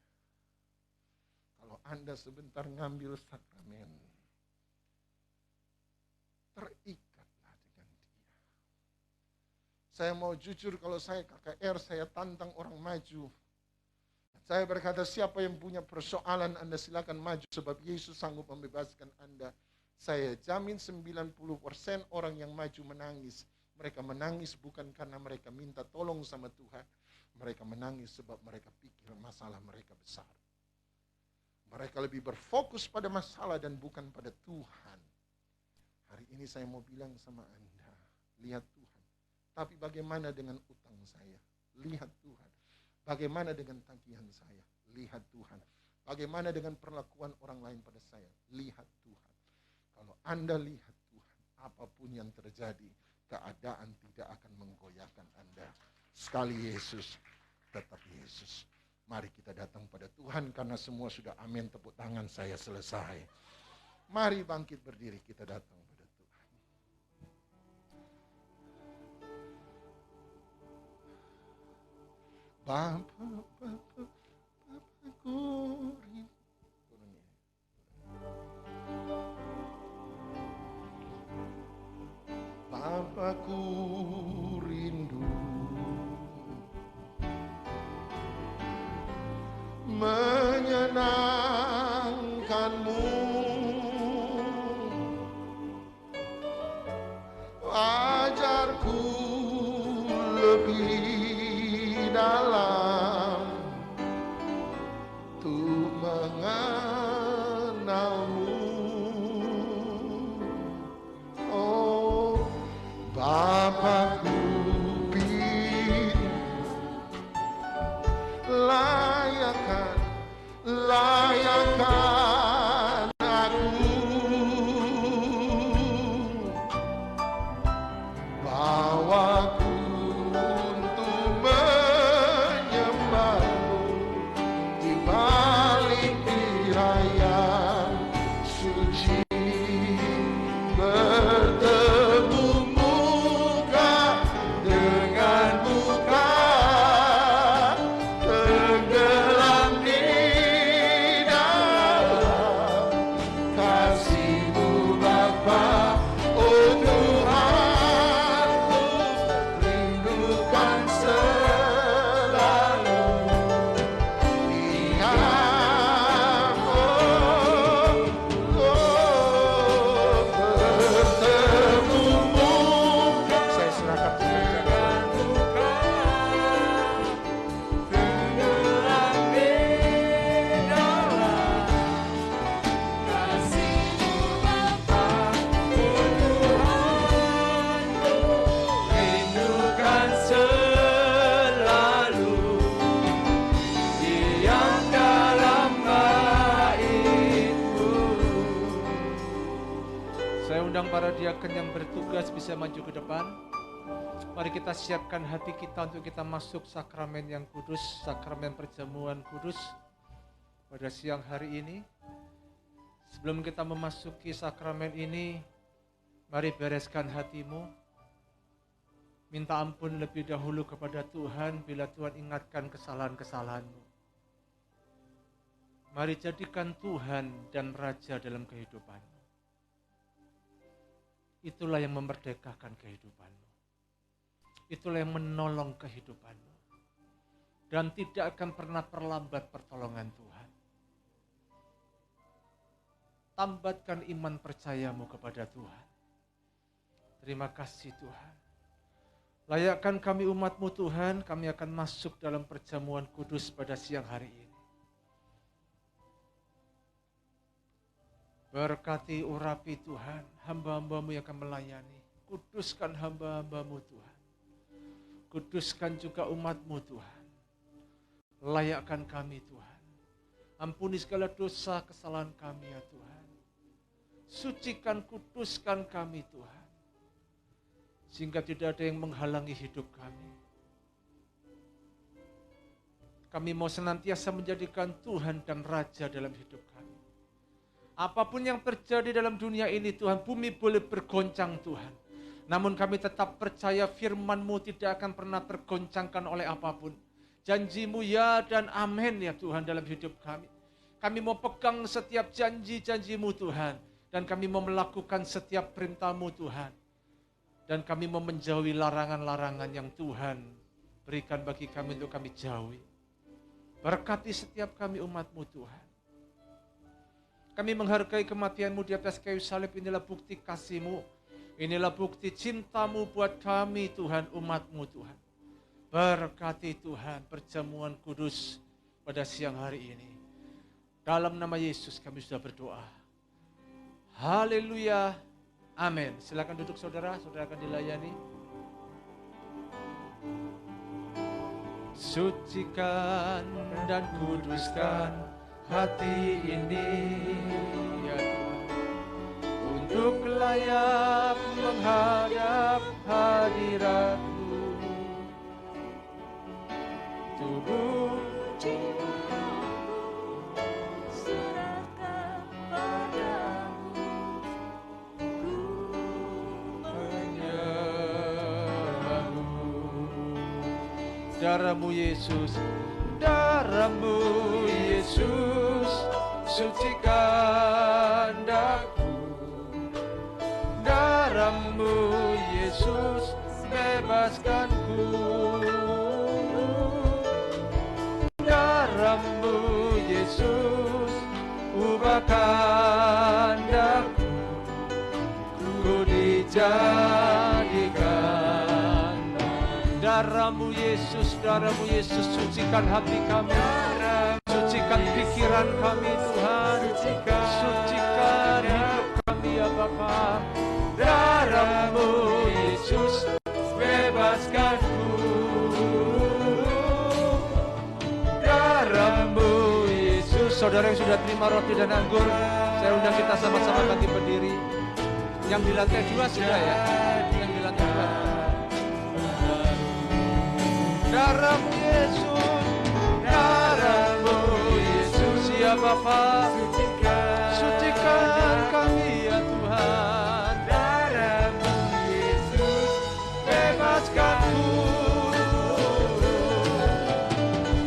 Kalau Anda sebentar ngambil sakramen, terikatlah dengan dia. Saya mau jujur, kalau saya KKR, saya tantang orang maju. Saya berkata, siapa yang punya persoalan, Anda silakan maju, sebab Yesus sanggup membebaskan Anda. Saya jamin 90% orang yang maju menangis. Mereka menangis bukan karena mereka minta tolong sama Tuhan. Mereka menangis sebab mereka pikir masalah mereka besar. Mereka lebih berfokus pada masalah dan bukan pada Tuhan. Hari ini saya mau bilang sama Anda, lihat Tuhan. Tapi bagaimana dengan utang saya? Lihat Tuhan. Bagaimana dengan tagihan saya? Lihat Tuhan. Bagaimana dengan perlakuan orang lain pada saya? Lihat Tuhan. Kalau Anda lihat Tuhan, apapun yang terjadi, keadaan tidak akan menggoyahkan Anda. Sekali Yesus, tetap Yesus. Mari kita datang pada Tuhan, karena semua sudah amin. Tepuk tangan, saya selesai. Mari bangkit berdiri, kita datang pada Tuhan. Bapakku rindu menyenangkanmu, ajarku lebih dalam untuk mengenalmu. Oh Bapakku, layakkan aku, bawaku untuk menyembahmu di balik tiraian suci, bertemu muka dengan muka, tenggelam di dalam kasih-Mu Bapa. Oh Tuhanku, rindukan selalu lihat, bertemumu. Saya serahkan pekerjaan. Tenggelam di dalam kasih-Mu Bapa. Oh Tuhanku, rindukan selalu diam dalam bait-Mu. Saya undang para diaken yang bertugas bisa maju ke depan. Mari kita siapkan hati kita untuk kita masuk sakramen yang kudus, sakramen perjamuan kudus pada siang hari ini. Sebelum kita memasuki sakramen ini, mari bereskan hatimu. Minta ampun lebih dahulu kepada Tuhan bila Tuhan ingatkan kesalahan-kesalahanmu. Mari jadikan Tuhan dan Raja dalam kehidupanmu. Itulah yang memerdekakan kehidupanmu. Itulah yang menolong kehidupanmu. Dan tidak akan pernah terlambat pertolongan Tuhan. Tambatkan iman percayamu kepada Tuhan. Terima kasih Tuhan. Layakkan kami umat-Mu Tuhan, kami akan masuk dalam perjamuan kudus pada siang hari ini. Berkati urapi Tuhan, hamba-hamba-Mu yang akan melayani. Kuduskan hamba-hamba-Mu Tuhan. Kuduskan juga umat-Mu Tuhan. Layakkan kami Tuhan. Ampuni segala dosa kesalahan kami ya Tuhan. Sucikan, kuduskan kami Tuhan. Sehingga tidak ada yang menghalangi hidup kami. Kami mau senantiasa menjadikan Tuhan dan Raja dalam hidup kami. Apapun yang terjadi dalam dunia ini Tuhan, bumi boleh bergoncang Tuhan. Namun kami tetap percaya firman-Mu tidak akan pernah tergoncangkan oleh apapun. Janji-Mu ya dan amin ya Tuhan dalam hidup kami. Kami mau pegang setiap janji-janji-Mu Tuhan. Dan kami mau melakukan setiap perintah-Mu Tuhan. Dan kami mau menjauhi larangan-larangan yang Tuhan berikan bagi kami untuk kami jauhi. Berkati setiap kami umat-Mu Tuhan. Kami menghargai kematian-Mu di atas kayu salib, inilah bukti kasih-Mu. Inilah bukti cinta-Mu buat kami Tuhan, umat-Mu Tuhan. Berkati Tuhan perjamuan kudus pada siang hari ini. Dalam nama Yesus kami sudah berdoa. Haleluya. Amin. Silakan duduk saudara, saudara akan dilayani. Sucikan dan kuduskan hati ini ya Tuhan, untuk layak menghadap hadirat-Mu. Tubuh darah-Mu Yesus, darah-Mu Yesus, sucikan daku. Darah-Mu Yesus, bebaskanku. Darah-Mu Yesus, ubahkan daku. Ku dijadikan darah-Mu Yesus, darah-Mu Yesus, sucikan hati kami, sucikan pikiran kami Tuhan, sucikan hidup kami ya Bapa. Darah-Mu Yesus, bebaskanku. Darah-Mu Yesus. Saudara yang sudah terima roti dan anggur, saya undang kita sama-sama bangkit berdiri. Yang di lantai 2 sudah ya, yang di lantai 2. Darah-Mu Yesus, darah-Mu Yesus ya Bapa, sucikan kami ya Tuhan. Darah-Mu Yesus, bebaskanku.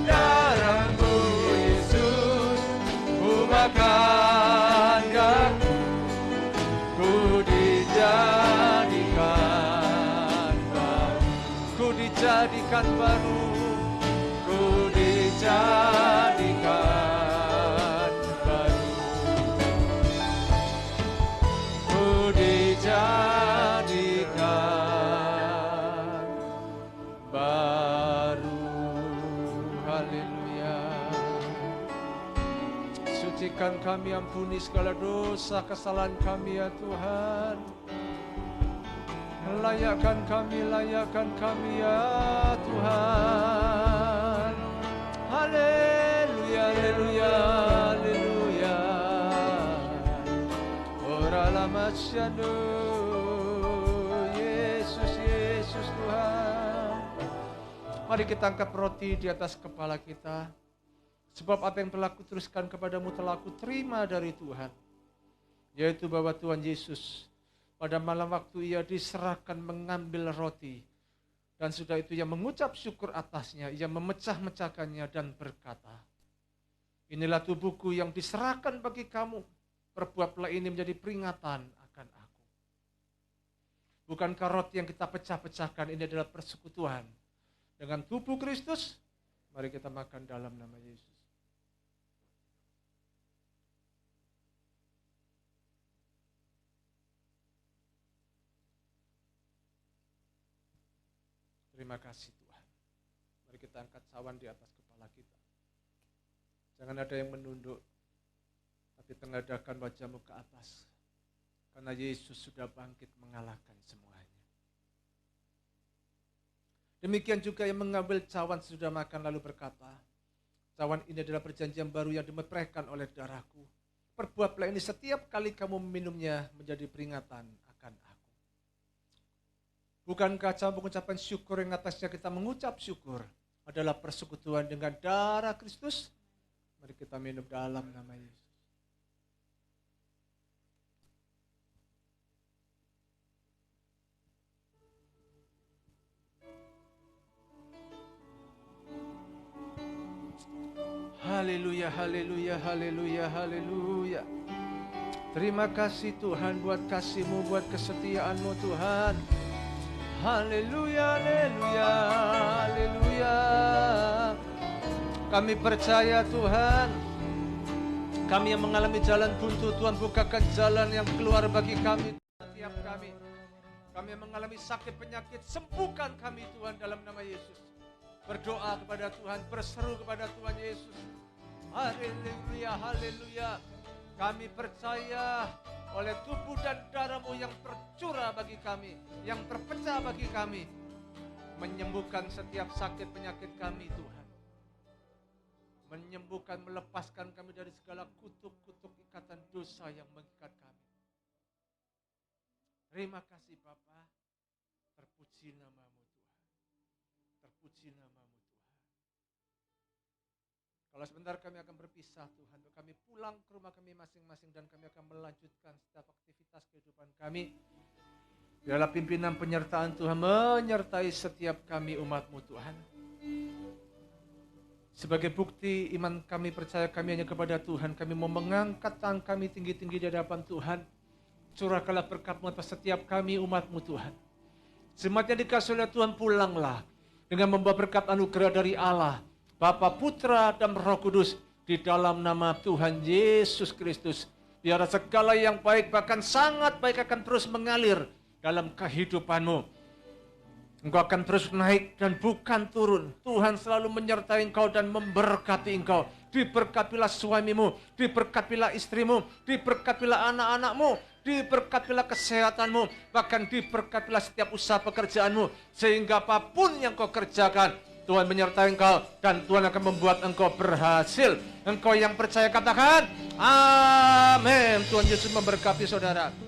Darah-Mu Yesus, ubahkan daku. Ku dijadikan baru, ku dijadikan baru, ku dijadikan baru, ku dijadikan baru. Haleluya. Sucikan kami, ampuni segala dosa kesalahan kami ya Tuhan. Layakkan kami ya Tuhan. Haleluya, haleluya, haleluya. Ora lama syadu, Yesus, Yesus Tuhan. Mari kita angkat roti di atas kepala kita. Sebab apa yang telah kuteruskan kepadamu telah kuterima dari Tuhan. Yaitu bahwa Tuhan Yesus pada malam waktu ia diserahkan mengambil roti. Dan sudah itu ia mengucap syukur atasnya, ia memecah-mecahkannya dan berkata, inilah tubuhku yang diserahkan bagi kamu, perbuatlah ini menjadi peringatan akan aku. Bukankah roti yang kita pecah-pecahkan ini adalah persekutuan dengan tubuh Kristus? Mari kita makan dalam nama Yesus. Terima kasih Tuhan. Mari kita angkat cawan di atas kepala kita. Jangan ada yang menunduk, tapi tengadahkan wajahmu ke atas. Karena Yesus sudah bangkit mengalahkan semuanya. Demikian juga yang mengambil cawan sesudah makan lalu berkata, cawan ini adalah perjanjian baru yang dimeteraikan oleh darahku. Perbuatlah ini setiap kali kamu meminumnya menjadi peringatan akan aku. Bukankah cawan pengucapan syukur yang atasnya kita mengucap syukur adalah persekutuan dengan darah Kristus? Mari kita minum dalam nama Yesus. Haleluya, haleluya, haleluya, haleluya. Terima kasih Tuhan buat kasih-Mu, buat kesetiaan-Mu Tuhan. Haleluya, haleluya, haleluya. Kami percaya Tuhan, kami yang mengalami jalan buntu, Tuhan bukakan jalan yang keluar bagi kami, setiap kami. Kami yang mengalami sakit penyakit, sembuhkan kami Tuhan dalam nama Yesus. Berdoa kepada Tuhan, berseru kepada Tuhan Yesus. Haleluya, haleluya. Kami percaya oleh tubuh dan darah-Mu yang tercurah bagi kami, yang terpecah bagi kami, menyembuhkan setiap sakit penyakit kami Tuhan. Menyembuhkan, melepaskan kami dari segala kutuk-kutuk ikatan dosa yang mengikat kami. Terima kasih Bapa. Terpuji nama-Mu Tuhan. Terpuji nama-Mu Tuhan. Kalau sebentar kami akan berpisah Tuhan, untuk kami pulang ke rumah kami masing-masing dan kami akan melanjutkan setiap aktivitas kehidupan kami. Biarlah pimpinan penyertaan Tuhan menyertai setiap kami umat-Mu Tuhan. Sebagai bukti iman kami percaya kami hanya kepada Tuhan, kami mau mengangkat tangan kami tinggi-tinggi di hadapan Tuhan. Curahkanlah berkat-Mu atas setiap kami umat-Mu Tuhan. Jemaat yang dikasihi oleh Tuhan, pulanglah dengan membawa berkat anugerah dari Allah, Bapa, Putra, dan Roh Kudus di dalam nama Tuhan Yesus Kristus. Biar segala yang baik, bahkan sangat baik akan terus mengalir dalam kehidupanmu. Engkau akan terus naik dan bukan turun. Tuhan selalu menyertai engkau dan memberkati engkau. Diberkatilah suamimu, diberkatilah istrimu, diberkatilah anak-anakmu, diberkatilah kesehatanmu, bahkan diberkatilah setiap usaha pekerjaanmu. Sehingga apapun yang kau kerjakan, Tuhan menyertai engkau dan Tuhan akan membuat engkau berhasil. Engkau yang percaya katakan, amin. Tuhan Yesus memberkati saudara.